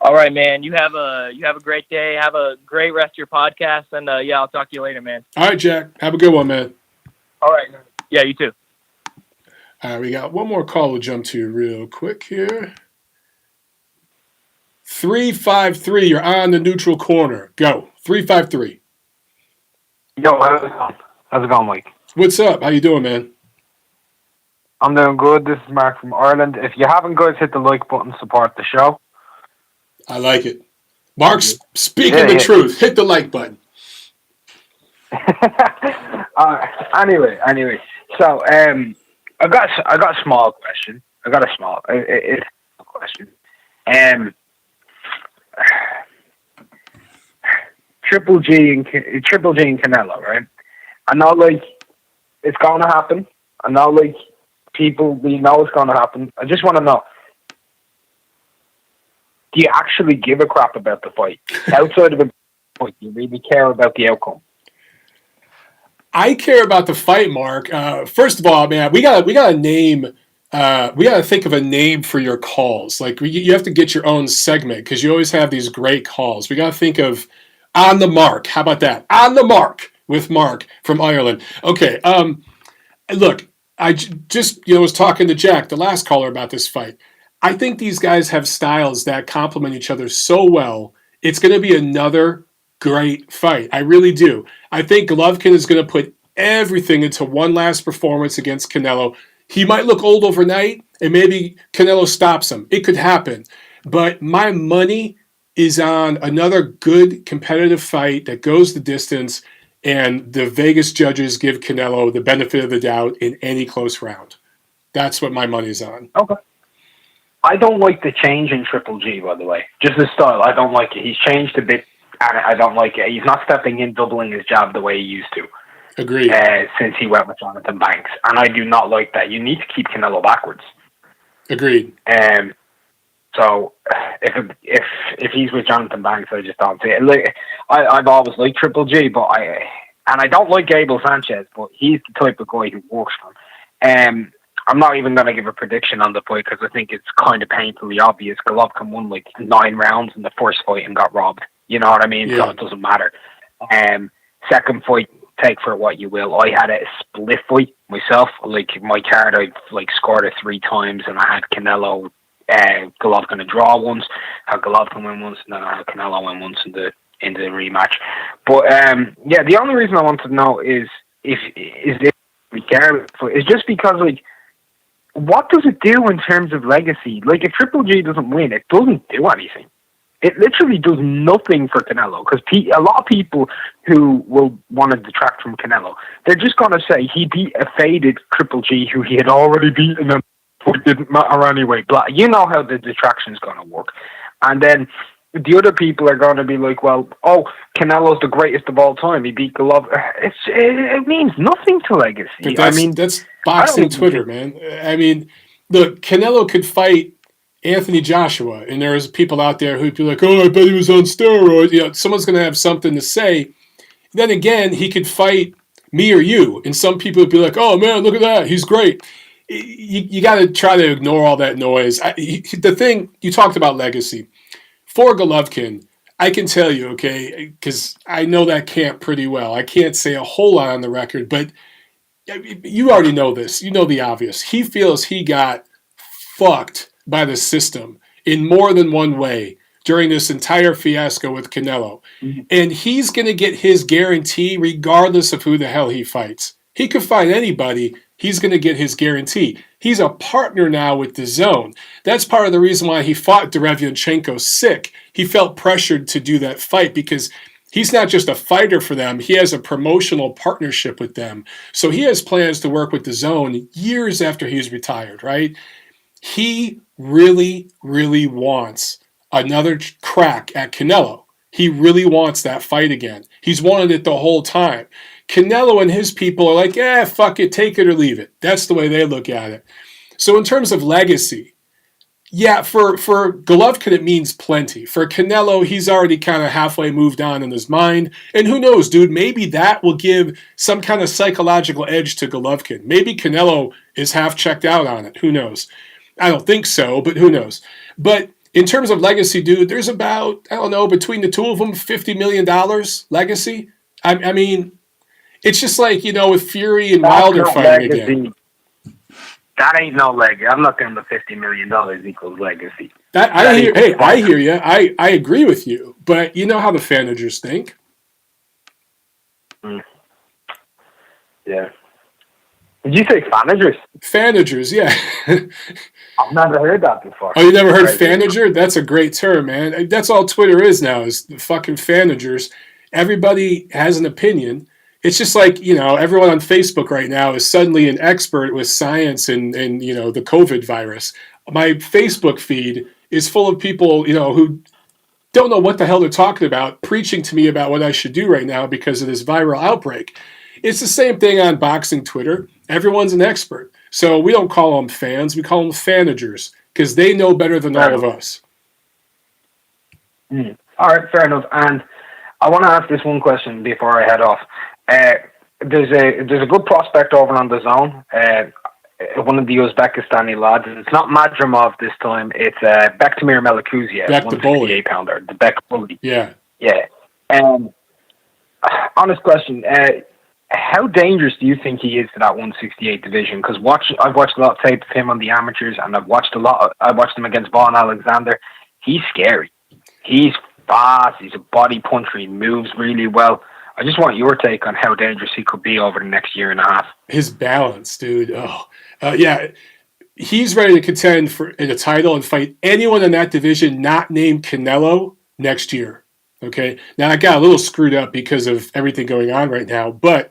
All right, man. You have a great day. Have a great rest of your podcast, and yeah, I'll talk to you later, man. All right, Jack. Have a good one, man. All right. Yeah, you too. All right, we got one more call we'll jump to real quick here. 353, you're on the neutral corner. Go. 353. Yo, how's it going? How's it going, Mike? What's up? How you doing, man? I'm doing good. This is Mark from Ireland. If you haven't, guys, hit the like button, support the show. I like it. Mark's speaking the truth. Hit the like button. Anyway. So, I got a small question. It's a question. Triple G and Canelo, right? I know, like, it's going to happen. I know, like, we know it's going to happen. I just want to know, do you actually give a crap about the fight? Outside of the fight, do you really care about the outcome? I care about the fight, Mark. First of all, man, we gotta name. We gotta think of a name for your calls. Like you have to get your own segment because you always have these great calls. We gotta think of On the Mark. How about that? On the Mark with Mark from Ireland. Okay. Look, I just was talking to Jack, the last caller, about this fight. I think these guys have styles that complement each other so well. It's going to be another great fight. I really do. I think Golovkin is going to put everything into one last performance against Canelo. He might look old overnight, and maybe Canelo stops him. It could happen. But my money is on another good competitive fight that goes the distance, and the Vegas judges give Canelo the benefit of the doubt in any close round. That's what my money's on. Okay. I don't like the change in Triple G, by the way. Just his style. I don't like it. He's changed a bit, and I don't like it. He's not stepping in, doubling his jab the way he used to. Agreed. Since he went with Jonathan Banks. And I do not like that. You need to keep Canelo backwards. Agreed. So if he's with Jonathan Banks, I just don't see it. Like, I've always liked Triple G, but I don't like Abel Sanchez, but he's the type of guy who works for him. I'm not even going to give a prediction on the fight because I think it's kind of painfully obvious. Golovkin won like 9 rounds in the first fight and got robbed. You know what I mean? Yeah. So it doesn't matter. Second fight, take for what you will. I had a split fight myself. Like my card, I like scored it 3 times, and I had Canelo, Golovkin a draw once, had Golovkin win once, and then I had Canelo win once in the rematch. But yeah, the only reason I want to know is if we care, is just because like, what does it do in terms of legacy? Like, if Triple G doesn't win, it doesn't do anything. It literally does nothing for Canelo, because a lot of people who will want to detract from Canelo, they're just going to say he beat a faded Triple G who he had already beaten and it didn't matter anyway. Blah. You know how the detraction is going to work. And then the other people are going to be like, well, Canelo's the greatest of all time. He beat Golovkin. It means nothing to legacy. That's boxing Twitter, man. I mean, look, Canelo could fight Anthony Joshua, and there's people out there who'd be like, oh, I bet he was on steroids. You know, someone's going to have something to say. Then again, he could fight me or you, and some people would be like, oh, man, look at that. He's great. You got to try to ignore all that noise. The thing, you talked about legacy. For Golovkin, I can tell you, okay, because I know that camp pretty well. I can't say a whole lot on the record, but you already know this. You know the obvious. He feels he got fucked by the system in more than one way during this entire fiasco with Canelo. Mm-hmm. And he's going to get his guarantee regardless of who the hell he fights. He could fight anybody, he's going to get his guarantee. He's a partner now with DAZN. That's part of the reason why he fought Derevyanchenko sick. He felt pressured to do that fight because he's not just a fighter for them. He has a promotional partnership with them. So he has plans to work with DAZN years after he's retired, right? He really, really wants another crack at Canelo. He really wants that fight again. He's wanted it the whole time. Canelo and his people are like, fuck it, take it or leave it. That's the way they look at it. So in terms of legacy, yeah, for Golovkin, it means plenty. For Canelo, he's already kind of halfway moved on in his mind. And who knows, dude, maybe that will give some kind of psychological edge to Golovkin. Maybe Canelo is half checked out on it. Who knows? I don't think so, but who knows? But in terms of legacy, dude, there's about, I don't know, between the two of them, $50 million legacy. I mean, it's just like, with Fury and Wilder fighting legacy. Again. That ain't no legacy. I'm not saying the $50 million equals legacy. I hear you. I agree with you. But you know how the fanagers think. Yeah. Did you say fanagers? Fanagers, yeah. I've never heard that before. Oh, you never heard fanager? That's a great term, man. That's all Twitter is now, is the fucking fanagers. Everybody has an opinion. It's just like, everyone on Facebook right now is suddenly an expert with science and the COVID virus. My Facebook feed is full of people, who don't know what the hell they're talking about, preaching to me about what I should do right now because of this viral outbreak. It's the same thing on boxing Twitter. Everyone's an expert. So we don't call them fans. We call them fanagers because they know better than all of us. All right, fair enough. And I want to ask this one question before I head off. There's a good prospect over on DAZN. One of the Uzbekistani lads. It's not Madrimov this time. It's Bektemir Melikuziev, 158-pounder. The Bek bully. Yeah. Yeah. Honest question. How dangerous do you think he is to that 168 division? Because I've watched a lot of tape of him on the amateurs, and I watched him against Vaughn Alexander. He's scary. He's fast. He's a body puncher. He moves really well. I just want your take on how dangerous he could be over the next year and a half. His balance, dude. Yeah. He's ready to contend for a title and fight anyone in that division not named Canelo next year. Okay. Now I got a little screwed up because of everything going on right now, but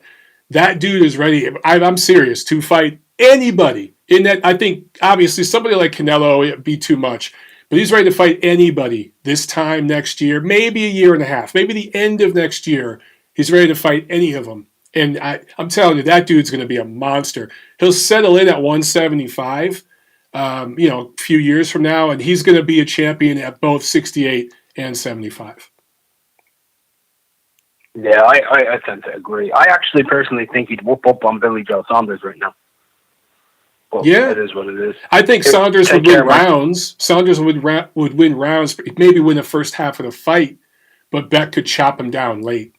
that dude is ready. I'm serious to fight anybody in that. I think obviously somebody like Canelo it'd be too much, but he's ready to fight anybody this time next year, maybe a year and a half, maybe the end of next year. He's ready to fight any of them. And I'm telling you, that dude's going to be a monster. He'll settle in at 175, a few years from now, and he's going to be a champion at both 68 and 75. Yeah, I tend to agree. I actually personally think he'd whoop up on Billy Joe Saunders right now. But yeah, it is what it is. I think Saunders would win rounds. Saunders would win rounds, maybe win the first half of the fight, but Beck could chop him down late.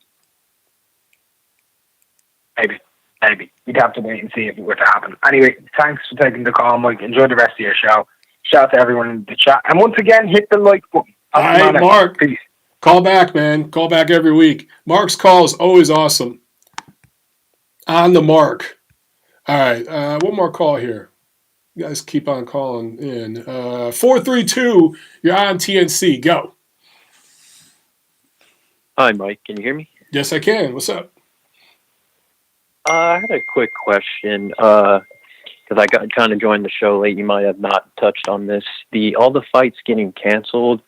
Maybe. You'd have to wait and see if it were to happen. Anyway, thanks for taking the call, Mike. Enjoy the rest of your show. Shout out to everyone in the chat. And once again, hit the like button. All right, Mark. Peace. Call back, man. Call back every week. Mark's call is always awesome. On the mark. All right, one more call here. You guys keep on calling in. 432, you're on TNC. Go. Hi, Mike. Can you hear me? Yes, I can. What's up? I had a quick question because I got kind of joined the show late. You might have not touched on this. All the fights getting canceled.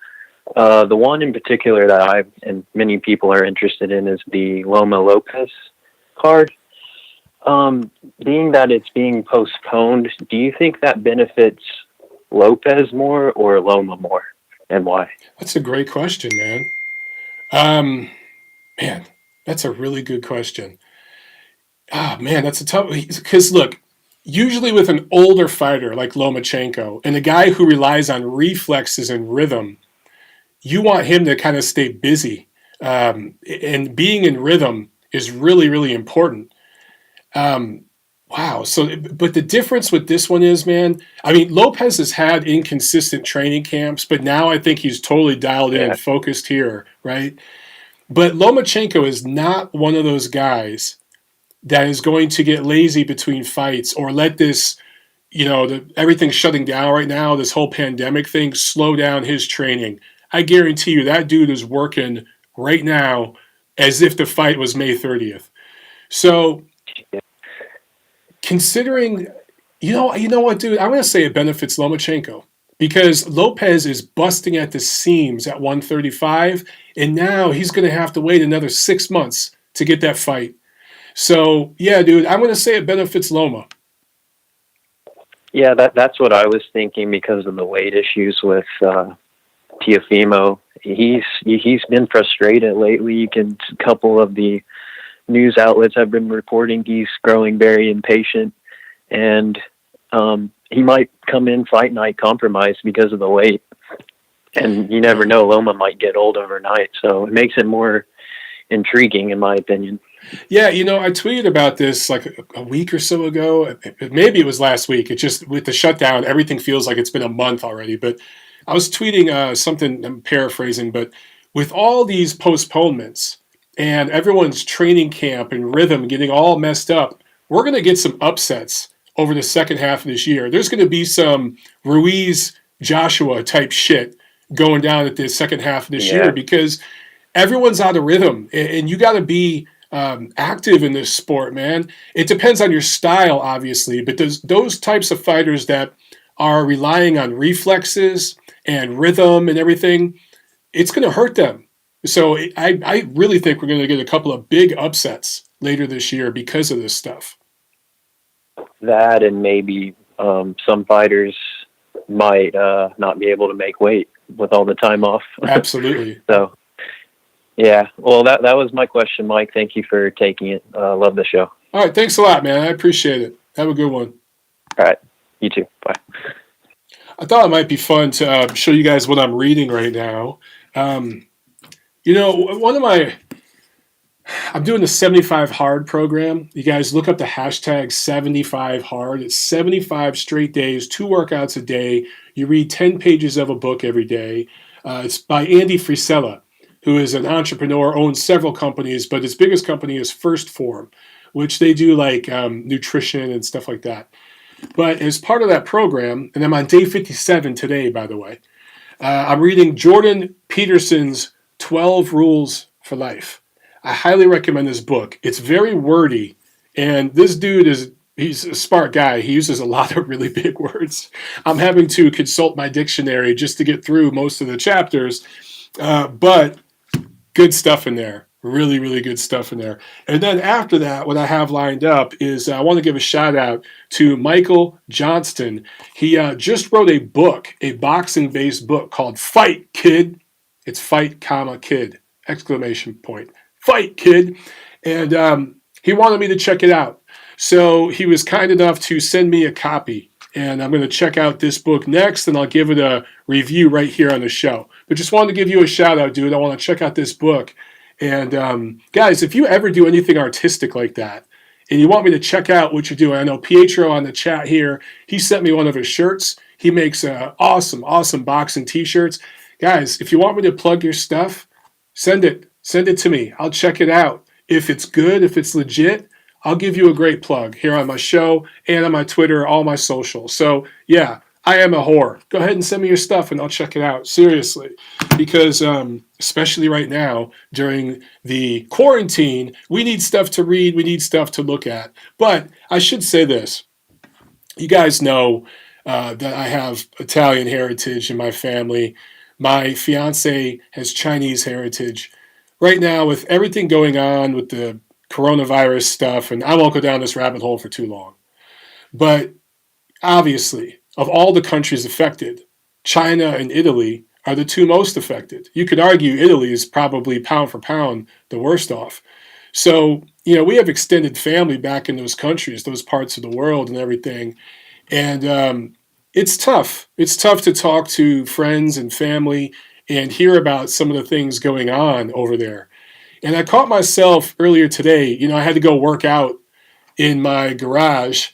The one in particular that I and many people are interested in is the Loma Lopez card. Being that it's being postponed, do you think that benefits Lopez more or Loma more, and why? That's a great question, man. Man, that's a really good question. Man, that's a tough, because look, usually with an older fighter like Lomachenko and a guy who relies on reflexes and rhythm, you want him to kind of stay busy. And being in rhythm is really, really important. Wow. So, but the difference with this one is, man, I mean, Lopez has had inconsistent training camps, but now I think he's totally dialed in and focused here, right? But Lomachenko is not one of those guys that is going to get lazy between fights or let this, everything shutting down right now, this whole pandemic thing, slow down his training. I guarantee you that dude is working right now as if the fight was May 30th. So considering, you know what, dude, I'm going to say it benefits Lomachenko because Lopez is busting at the seams at 135, and now he's going to have to wait another 6 months to get that fight. So, yeah, dude, I'm going to say it benefits Loma. Yeah, that's what I was thinking because of the weight issues with Teofimo. He's been frustrated lately. A couple of the news outlets have been reporting he's growing very impatient, and he might come in fight night compromised because of the weight. And you never know, Loma might get old overnight, so it makes it more intriguing, in my opinion. Yeah, I tweeted about this like a week or so ago. Maybe it was last week. It just, with the shutdown, everything feels like it's been a month already. But I was tweeting something, I'm paraphrasing, but with all these postponements and everyone's training camp and rhythm getting all messed up, we're going to get some upsets over the second half of this year. There's going to be some Ruiz-Joshua type shit going down at the second half of this year because everyone's out of rhythm, and you got to be active in this sport, man. It depends on your style, obviously, but those types of fighters that are relying on reflexes and rhythm and everything, it's going to hurt them. So I really think we're going to get a couple of big upsets later this year because of this stuff. That, and maybe some fighters might not be able to make weight with all the time off. Absolutely. So, yeah. Well, that was my question, Mike. Thank you for taking it. Love the show. All right. Thanks a lot, man. I appreciate it. Have a good one. All right. You too. Bye. I thought it might be fun to show you guys what I'm reading right now. I'm doing the 75 hard program. You guys look up the hashtag 75 hard. It's 75 straight days, 2 workouts a day. You read 10 pages of a book every day. It's by Andy Frisella, who is an entrepreneur, owns several companies, but his biggest company is First Form, which they do like nutrition and stuff like that. But as part of that program, and I'm on day 57 today, by the way, I'm reading Jordan Peterson's 12 Rules for Life. I highly recommend this book. It's very wordy, and this dude he's a smart guy. He uses a lot of really big words. I'm having to consult my dictionary just to get through most of the chapters, but good stuff in there. Really, really good stuff in there. And then after that, what I have lined up is I want to give a shout out to Michael Johnston. He just wrote a book, a boxing-based book called Fight, Kid. It's fight, comma, kid, exclamation point. Fight, kid. And he wanted me to check it out. So he was kind enough to send me a copy. And I'm going to check out this book next, and I'll give it a review right here on the show. But just wanted to give you a shout out, dude. I want to check out this book. And guys, if you ever do anything artistic like that, and you want me to check out what you're doing, I know Pietro on the chat here, he sent me one of his shirts. He makes awesome, awesome boxing t-shirts. Guys, if you want me to plug your stuff, send it to me. I'll check it out. If it's good, if it's legit, I'll give you a great plug here on my show and on my Twitter, all my socials. So yeah, I am a whore. Go ahead and send me your stuff and I'll check it out. Seriously. Because especially right now during the quarantine, we need stuff to read. We need stuff to look at. But I should say this. You guys know that I have Italian heritage in my family. My fiance has Chinese heritage. Right now, with everything going on with the coronavirus stuff, and I won't go down this rabbit hole for too long, but obviously, of all the countries affected, China and Italy are the two most affected. You could argue Italy is probably pound for pound the worst off. So, we have extended family back in those countries, those parts of the world and everything. And it's tough. It's tough to talk to friends and family and hear about some of the things going on over there. And I caught myself earlier today, I had to go work out in my garage.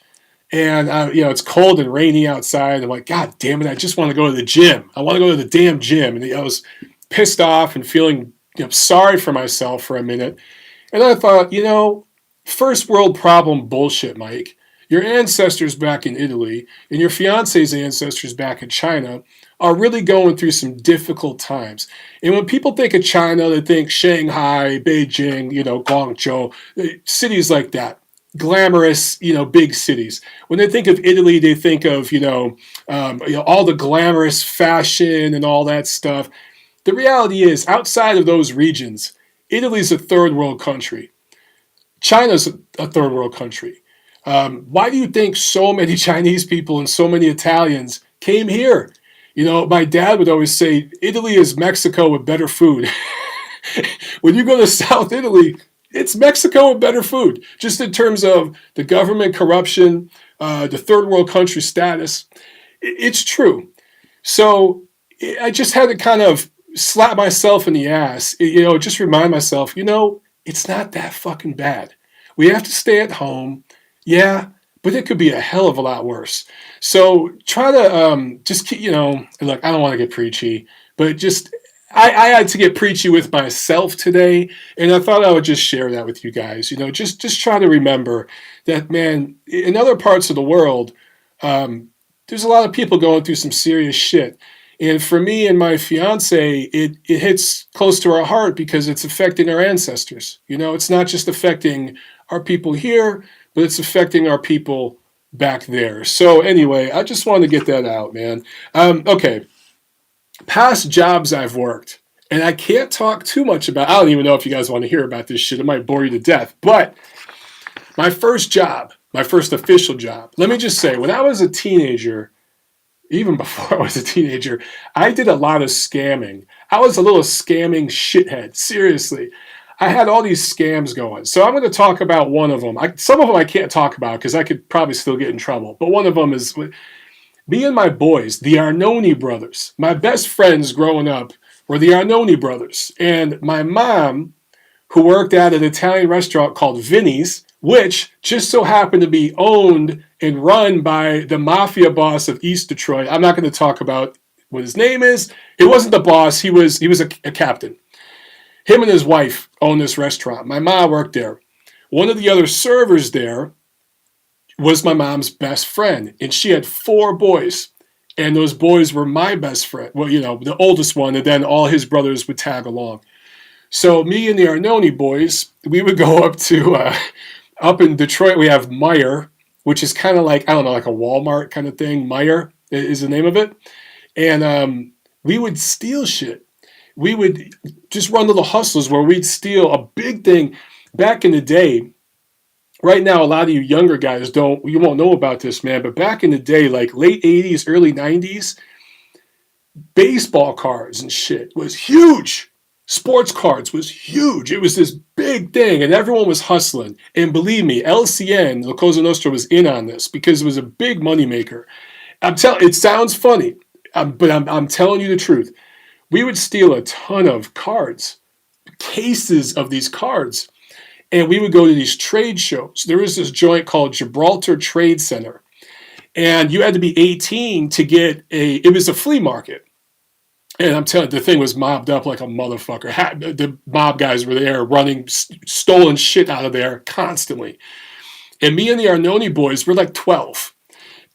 And, it's cold and rainy outside. I'm like, God damn it, I just want to go to the gym. I want to go to the damn gym. And I was pissed off and feeling sorry for myself for a minute. And I thought, first world problem bullshit, Mike. Your ancestors back in Italy and your fiance's ancestors back in China are really going through some difficult times. And when people think of China, they think Shanghai, Beijing, Guangzhou, cities like that. Glamorous, big cities. When they think of Italy, they think of, all the glamorous fashion and all that stuff. The reality is, outside of those regions, Italy's a third world country. China's a third world country. Why do you think so many Chinese people and so many Italians came here? My dad would always say, Italy is Mexico with better food. When you go to South Italy, it's Mexico with better food, just in terms of the government corruption, the third world country status. It's true. So I just had to kind of slap myself in the ass, just remind myself, it's not that fucking bad. We have to stay at home. Yeah, but it could be a hell of a lot worse. So try to just keep, look, I don't want to get preachy, but just I had to get preachy with myself today, and I thought I would just share that with you guys. Just try to remember that, man, in other parts of the world, there's a lot of people going through some serious shit. And for me and my fiance, it hits close to our heart because it's affecting our ancestors. It's not just affecting our people here, but it's affecting our people back there. So anyway, I just wanted to get that out, man. Okay. Past jobs I've worked, and I can't talk too much about, I don't even know if you guys want to hear about this shit. It might bore you to death. But my first job, my first official job, let me just say, when I was a teenager, even before I was a teenager, I did a lot of scamming. I was a little scamming shithead, seriously. I had all these scams going. So I'm going to talk about one of them. Some of them I can't talk about because I could probably still get in trouble. But one of them is me and my boys, the Arnone brothers. My best friends growing up were the Arnone brothers. And my mom, who worked at an Italian restaurant called Vinny's, which just so happened to be owned and run by the mafia boss of East Detroit. I'm not going to talk about what his name is. It wasn't the boss. He was a captain. Him and his wife owned this restaurant. My mom worked there. One of the other servers there was my mom's best friend, and she had 4 boys, and those boys were my best friend. Well, the oldest one, and then all his brothers would tag along. So me and the Arnone boys, we would go up to up in Detroit. We have Meijer, which is kind of like, I don't know, like a Walmart kind of thing. Meijer is the name of it, and we would steal shit. We would just run little hustles where we'd steal a big thing back in the day. Right now, a lot of you younger guys you won't know about this, man, but back in the day, like late 80s, early 90s, baseball cards and shit was huge. Sports cards was huge. It was this big thing, and everyone was hustling. And believe me, LCN, La Cosa Nostra, was in on this because it was a big moneymaker. It sounds funny, but I'm telling you the truth. We would steal a ton of cards, cases of these cards, and we would go to these trade shows. There was this joint called Gibraltar Trade Center, and you had to be 18 to get it was a flea market. And I'm telling you, the thing was mobbed up like a motherfucker. The mob guys were there running, stolen shit out of there constantly. And me and the Arnone boys were like 12.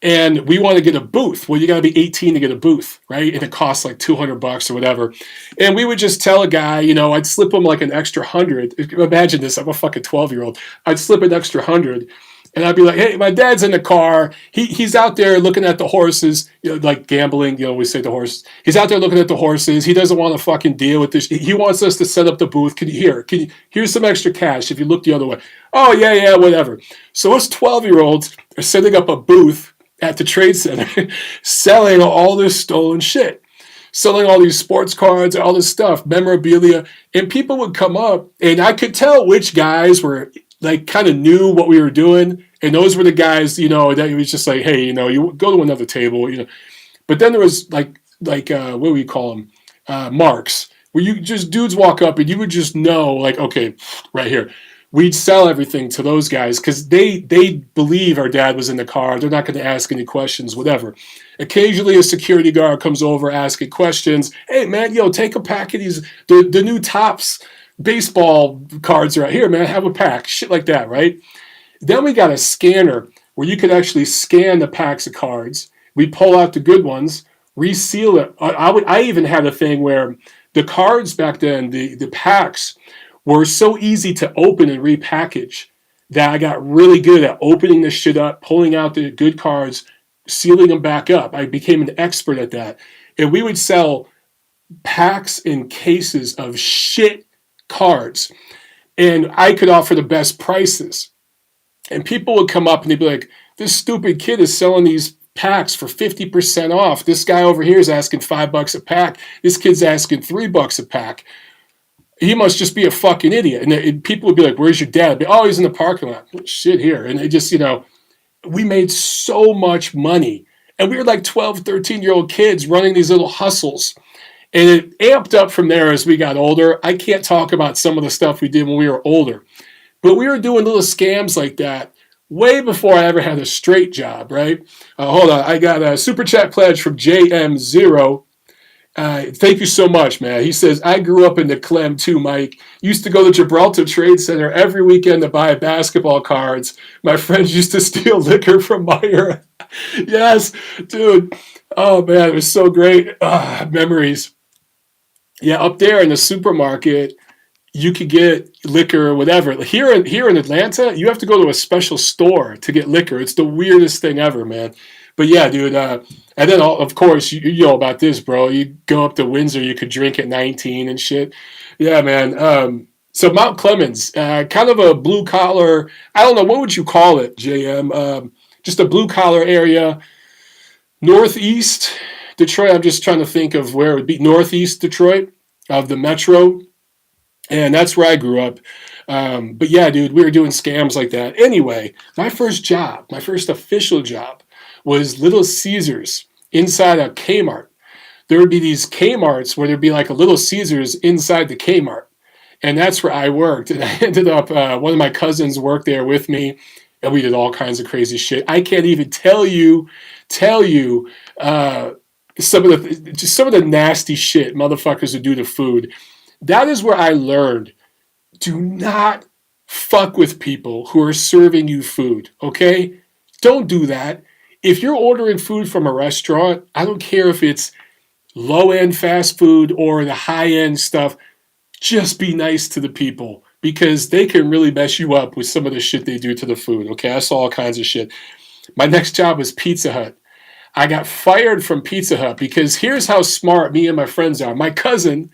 And we want to get a booth. Well, you got to be 18 to get a booth, right? And it costs like $200 or whatever. And we would just tell a guy, I'd slip him like an extra 100. Imagine this, I'm a fucking 12-year-old. I'd slip an extra 100. And I'd be like, hey, my dad's in the car. He's out there looking at the horses, like gambling, we say the horses. He's out there looking at the horses. He doesn't want to fucking deal with this. He wants us to set up the booth. Here's some extra cash if you look the other way. Oh, yeah, whatever. So us 12-year-olds are setting up a booth at the trade center, selling all this stolen shit, selling all these sports cards, all this stuff, memorabilia, and people would come up, and I could tell which guys were like kind of knew what we were doing, and those were the guys, that it was just like, hey, you go to another table, But then there was like what do we call them, marks, where you just dudes walk up and you would just know, like, okay, right here. We'd sell everything to those guys because they believe our dad was in the car. They're not going to ask any questions, whatever. Occasionally, a security guard comes over asking questions. Hey, man, take a pack of these, the new tops baseball cards are out here, man. Have a pack, shit like that, right? Then we got a scanner where you could actually scan the packs of cards. We pull out the good ones, reseal it. I even had a thing where the cards back then, the packs, were so easy to open and repackage that I got really good at opening this shit up, pulling out the good cards, sealing them back up. I became an expert at that. And we would sell packs and cases of shit cards. And I could offer the best prices. And people would come up and they'd be like, this stupid kid is selling these packs for 50% off. This guy over here is asking $5 a pack. This kid's asking $3 a pack. He must just be a fucking idiot. And people would be like, where's your dad? I'd be, oh, he's in the parking lot. Shit here. And they just, we made so much money. And we were like 12, 13-year-old kids running these little hustles. And it amped up from there as we got older. I can't talk about some of the stuff we did when we were older. But we were doing little scams like that way before I ever had a straight job, right? Hold on. I got a Super Chat pledge from JM0. Thank you so much, man. He says, I grew up in the Clem too, Mike. Used to go to Gibraltar Trade Center every weekend to buy basketball cards. My friends used to steal liquor from Meyer. Yes, dude. Oh, man, it was so great. Memories. Yeah, up there in the supermarket, you could get liquor or whatever. Here in Atlanta, you have to go to a special store to get liquor. It's the weirdest thing ever, man. But yeah, dude. And then, of course, you know about this, bro. You go up to Windsor, you could drink at 19 and shit. Yeah, man. So Mount Clemens, kind of a blue collar. I don't know, what would you call it, JM? Just a blue collar area. Northeast Detroit. I'm just trying to think of where it would be. Northeast Detroit of the metro. And that's where I grew up. But yeah, dude, we were doing scams like that. Anyway, my first official job was Little Caesars inside a Kmart. There would be these Kmarts where there'd be like a Little Caesars inside the Kmart. And that's where I worked. And I ended up, one of my cousins worked there with me, and we did all kinds of crazy shit. I can't even tell you some of the nasty shit motherfuckers would do to food. That is where I learned, do not fuck with people who are serving you food, okay? Don't do that. If you're ordering food from a restaurant, I don't care if it's low-end fast food or the high-end stuff, just be nice to the people because they can really mess you up with some of the shit they do to the food, okay? I saw all kinds of shit. My next job was Pizza Hut. I got fired from Pizza Hut because here's how smart me and my friends are. My cousin,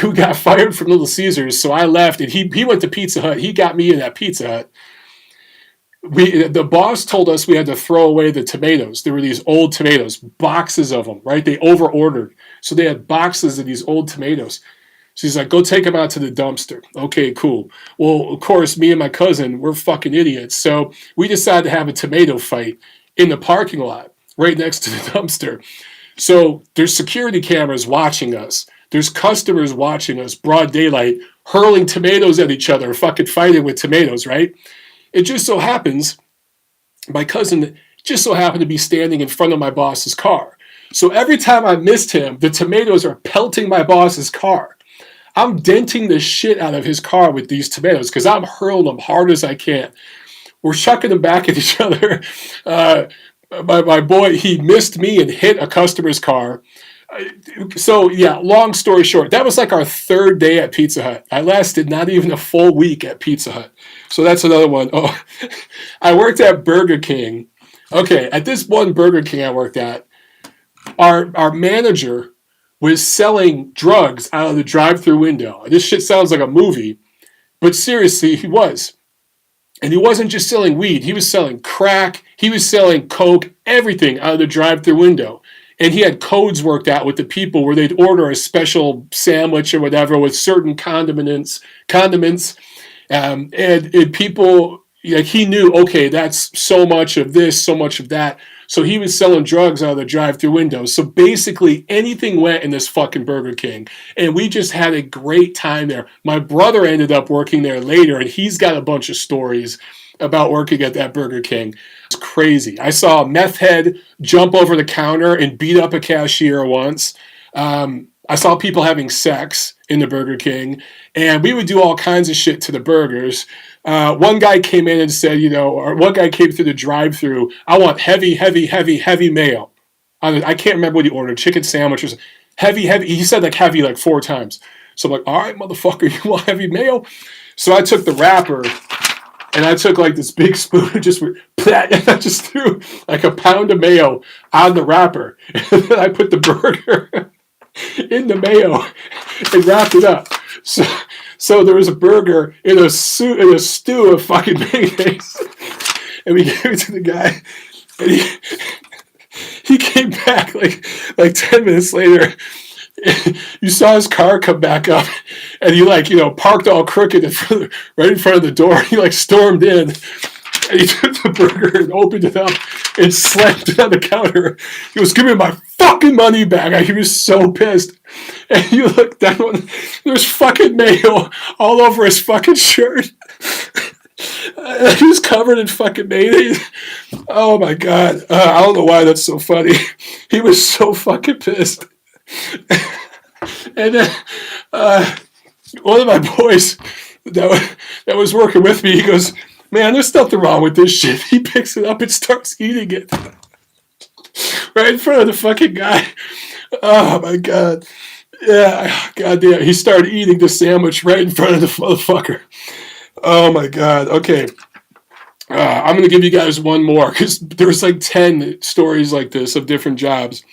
who got fired from Little Caesars, so I left, and he went to Pizza Hut. He got me in at Pizza Hut. The boss told us we had to throw away the tomatoes. There were these old tomatoes, boxes of them, right? They over-ordered. So they had boxes of these old tomatoes. So he's like, go take them out to the dumpster. Okay, cool. Well, of course, me and my cousin, we're fucking idiots. So we decided to have a tomato fight in the parking lot right next to the dumpster. So there's security cameras watching us. There's customers watching us, broad daylight, hurling tomatoes at each other, fucking fighting with tomatoes, right? It just so happens, my cousin just so happened to be standing in front of my boss's car. So every time I missed him, the tomatoes are pelting my boss's car. I'm denting the shit out of his car with these tomatoes because I'm hurling them hard as I can. We're chucking them back at each other. My boy, he missed me and hit a customer's car. So yeah, long story short, that was like our third day at Pizza Hut. I lasted not even a full week at Pizza Hut. So that's another one. Oh, I worked at Burger King. Okay, at this one Burger King I worked at, our manager was selling drugs out of the drive-through window. This shit sounds like a movie, but seriously, he was. And he wasn't just selling weed. He was selling crack. He was selling coke, everything out of the drive-through window. And he had codes worked out with the people where they'd order a special sandwich or whatever with certain condiments. And people, like, he knew, okay, that's so much of this, so much of that. So he was selling drugs out of the drive-through window. So basically anything went in this fucking Burger King. And we just had a great time there. My brother ended up working there later, and he's got a bunch of stories about working at that Burger King. It's crazy. I saw a meth head jump over the counter and beat up a cashier once. I saw people having sex in the Burger King, and we would do all kinds of shit to the burgers. One guy came in and said, or one guy came through the drive-thru, I want heavy, heavy, heavy, heavy mayo. I can't remember what he ordered, chicken sandwiches, heavy, heavy. He said like heavy like 4 times. So I'm like, all right, motherfucker, you want heavy mayo? So I took the wrapper and I took like this big spoon and just went, and I just threw like a pound of mayo on the wrapper. And then I put the burger in the mayo and wrapped it up. So there was a burger in a stew of fucking mayonnaise. And we gave it to the guy. And he came back like 10 minutes later. You saw his car come back up, and he parked all crooked right in front of the door. He stormed in, and he took the burger and opened it up and slammed it on the counter. He was, "Give me my fucking money back." He was so pissed. And you look down, there's fucking mayo all over his fucking shirt. He was covered in fucking mayonnaise. Oh my god. I don't know why that's so funny. He was so fucking pissed. And then one of my boys that was working with me, he goes, "Man, there's nothing wrong with this shit." He picks it up and starts eating it right in front of the fucking guy. Oh my god. Yeah, goddamn. He started eating the sandwich right in front of the motherfucker. Oh my god. Okay. I'm going to give you guys one more because there's 10 stories like this of different jobs.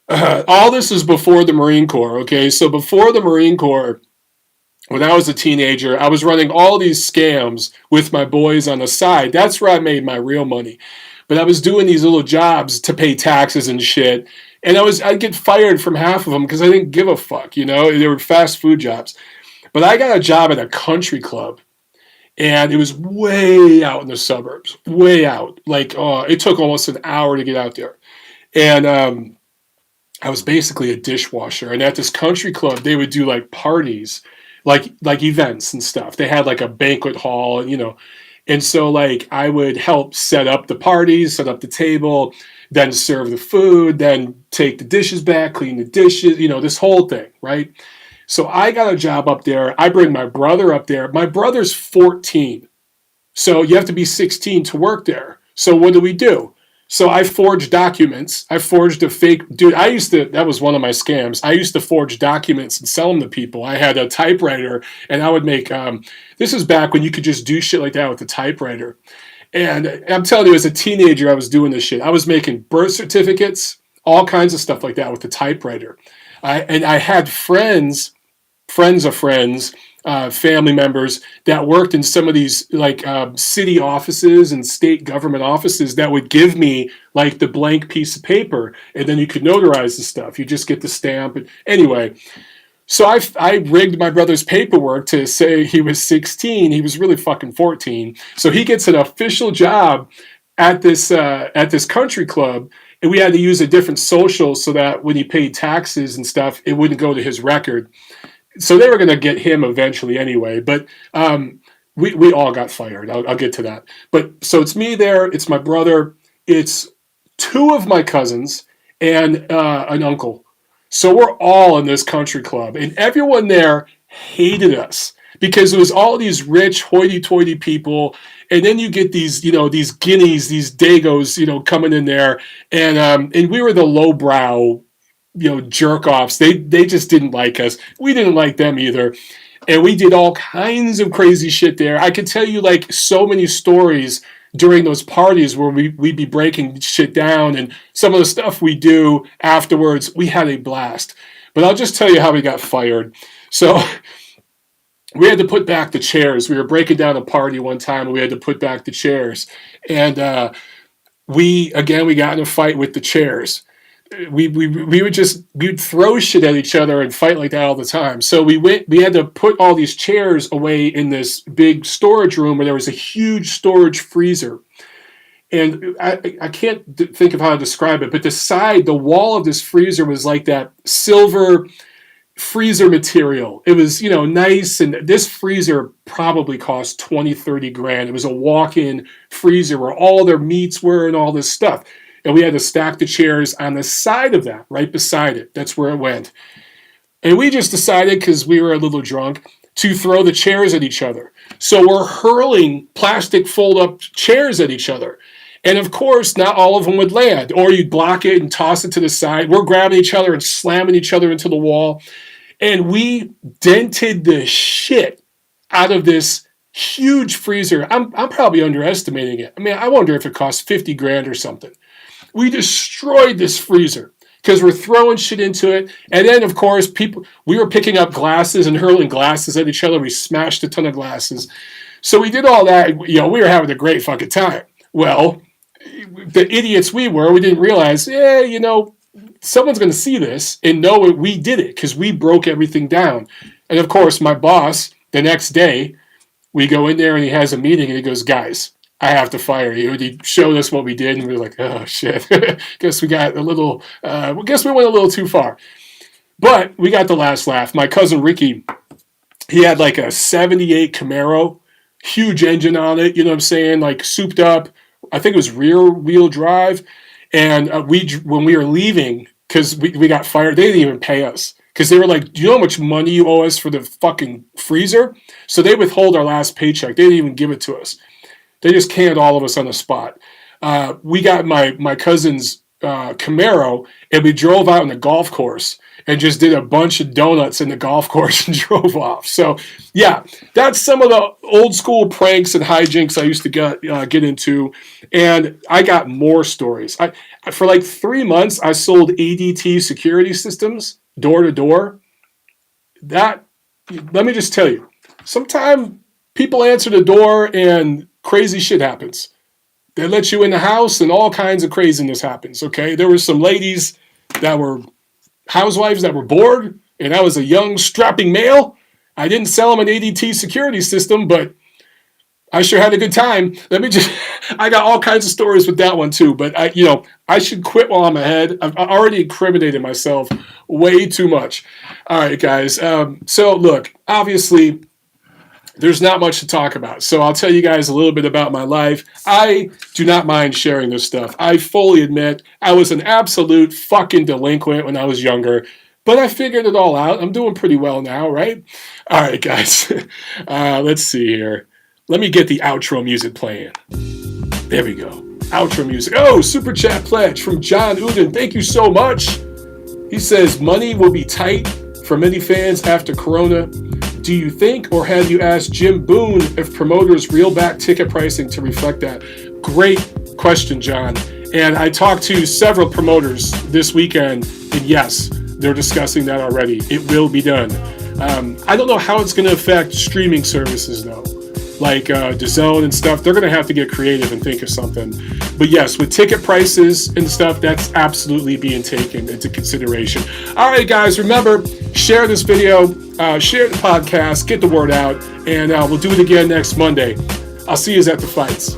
All this is before the Marine Corps, okay? So before the Marine Corps, when I was a teenager, I was running all these scams with my boys on the side. That's where I made my real money. But I was doing these little jobs to pay taxes and shit. And I'd get fired from half of them because I didn't give a fuck, They were fast food jobs. But I got a job at a country club. And it was way out in the suburbs, way out. It took almost an hour to get out there. And I was basically a dishwasher. And at this country club, they would do parties, like events and stuff. They had a banquet hall, and so I would help set up the parties, set up the table, then serve the food, then take the dishes back, clean the dishes, this whole thing, right? So I got a job up there. I bring my brother up there. My brother's 14. So you have to be 16 to work there. So what do? So I forged documents. I forged a fake, dude, that was one of my scams. I used to forge documents and sell them to people. I had a typewriter and I would make, this is back when you could just do shit like that with a typewriter. And I'm telling you, as a teenager, I was doing this shit. I was making birth certificates, all kinds of stuff like that with the typewriter. And I had friends of friends, family members that worked in some of these city offices and state government offices that would give me the blank piece of paper, and then you could notarize the stuff. You just get the stamp. Anyway, so I rigged my brother's paperwork to say he was 16. He was really fucking 14. So he gets an official job at this country club. And we had to use a different social so that when he paid taxes and stuff, it wouldn't go to his record. So they were going to get him eventually anyway. But we all got fired. I'll get to that. But so it's me there. It's my brother. It's 2 of my cousins and an uncle. So we're all in this country club. And everyone there hated us because it was all these rich, hoity-toity people. And then you get these, these guineas, these dagos, coming in there. And we were the lowbrow, jerk-offs. They just didn't like us. We didn't like them either. And we did all kinds of crazy shit there. I could tell you, so many stories during those parties where we'd be breaking shit down. And some of the stuff we do afterwards, we had a blast. But I'll just tell you how we got fired. So we had to put back the chairs. We were breaking down a party one time, and we had to put back the chairs. And we got in a fight with the chairs. We'd throw shit at each other and fight like that all the time. So we had to put all these chairs away in this big storage room where there was a huge storage freezer. And I can't think of how to describe it, but the wall of this freezer was like that silver freezer material. It was, nice. And this freezer probably cost 20, 30 grand. It was a walk-in freezer where all their meats were and all this stuff. And we had to stack the chairs on the side of that, right beside it. That's where it went. And we just decided, because we were a little drunk, to throw the chairs at each other. So we're hurling plastic fold-up chairs at each other. And of course, not all of them would land, or you'd block it and toss it to the side. We're grabbing each other and slamming each other into the wall. And we dented the shit out of this huge freezer. I'm probably underestimating it. I mean, I wonder if it cost 50 grand or something. We destroyed this freezer because we're throwing shit into it. And then, of course, we were picking up glasses and hurling glasses at each other. We smashed a ton of glasses. So we did all that. We were having a great fucking time. Well, the idiots we didn't realize, someone's going to see this and know we did it because we broke everything down. And of course, my boss, the next day, we go in there and he has a meeting and he goes, guys, I have to fire you. And he showed us what we did and we were like, oh shit. Guess we got guess we went a little too far. But we got the last laugh. My cousin Ricky, he had like a 78 Camaro, huge engine on it, you know what I'm saying? Like souped up. I think it was rear wheel drive. And when we were leaving, because we got fired, they didn't even pay us. Because they were like, do you know how much money you owe us for the fucking freezer? So they withhold our last paycheck. They didn't even give it to us. They just canned all of us on the spot. We got my cousin's Camaro, and we drove out on the golf course and just did a bunch of donuts in the golf course and drove off. So, yeah, that's some of the old school pranks and hijinks I used to get into. And I got more stories. For like 3 months, I sold ADT security systems door to door. Let me just tell you, sometimes people answer the door and crazy shit happens. They let you in the house and all kinds of craziness happens, okay? There were some ladies that were housewives that were bored, and I was a young, strapping male. I didn't sell them an ADT security system, but I sure had a good time. I got all kinds of stories with that one too, but I should quit while I'm ahead. I've already incriminated myself way too much. All right, guys. So look, obviously, there's not much to talk about. So I'll tell you guys a little bit about my life. I do not mind sharing this stuff. I fully admit I was an absolute fucking delinquent when I was younger, but I figured it all out. I'm doing pretty well now, right? All right, guys. Let's see here. Let me get the outro music playing. There we go. Outro music. Oh, Super Chat pledge from John Uden. Thank you so much. He says, money will be tight for many fans after Corona. Do you think, or have you asked Jim Boone if promoters reel back ticket pricing to reflect that? Great question, John. And I talked to several promoters this weekend, and yes, they're discussing that already. It will be done. I don't know how it's going to affect streaming services, though. Like DAZN and stuff, they're going to have to get creative and think of something. But yes, with ticket prices and stuff, that's absolutely being taken into consideration. All right, guys, remember, share this video, share the podcast, get the word out, and we'll do it again next Monday. I'll see you at the fights.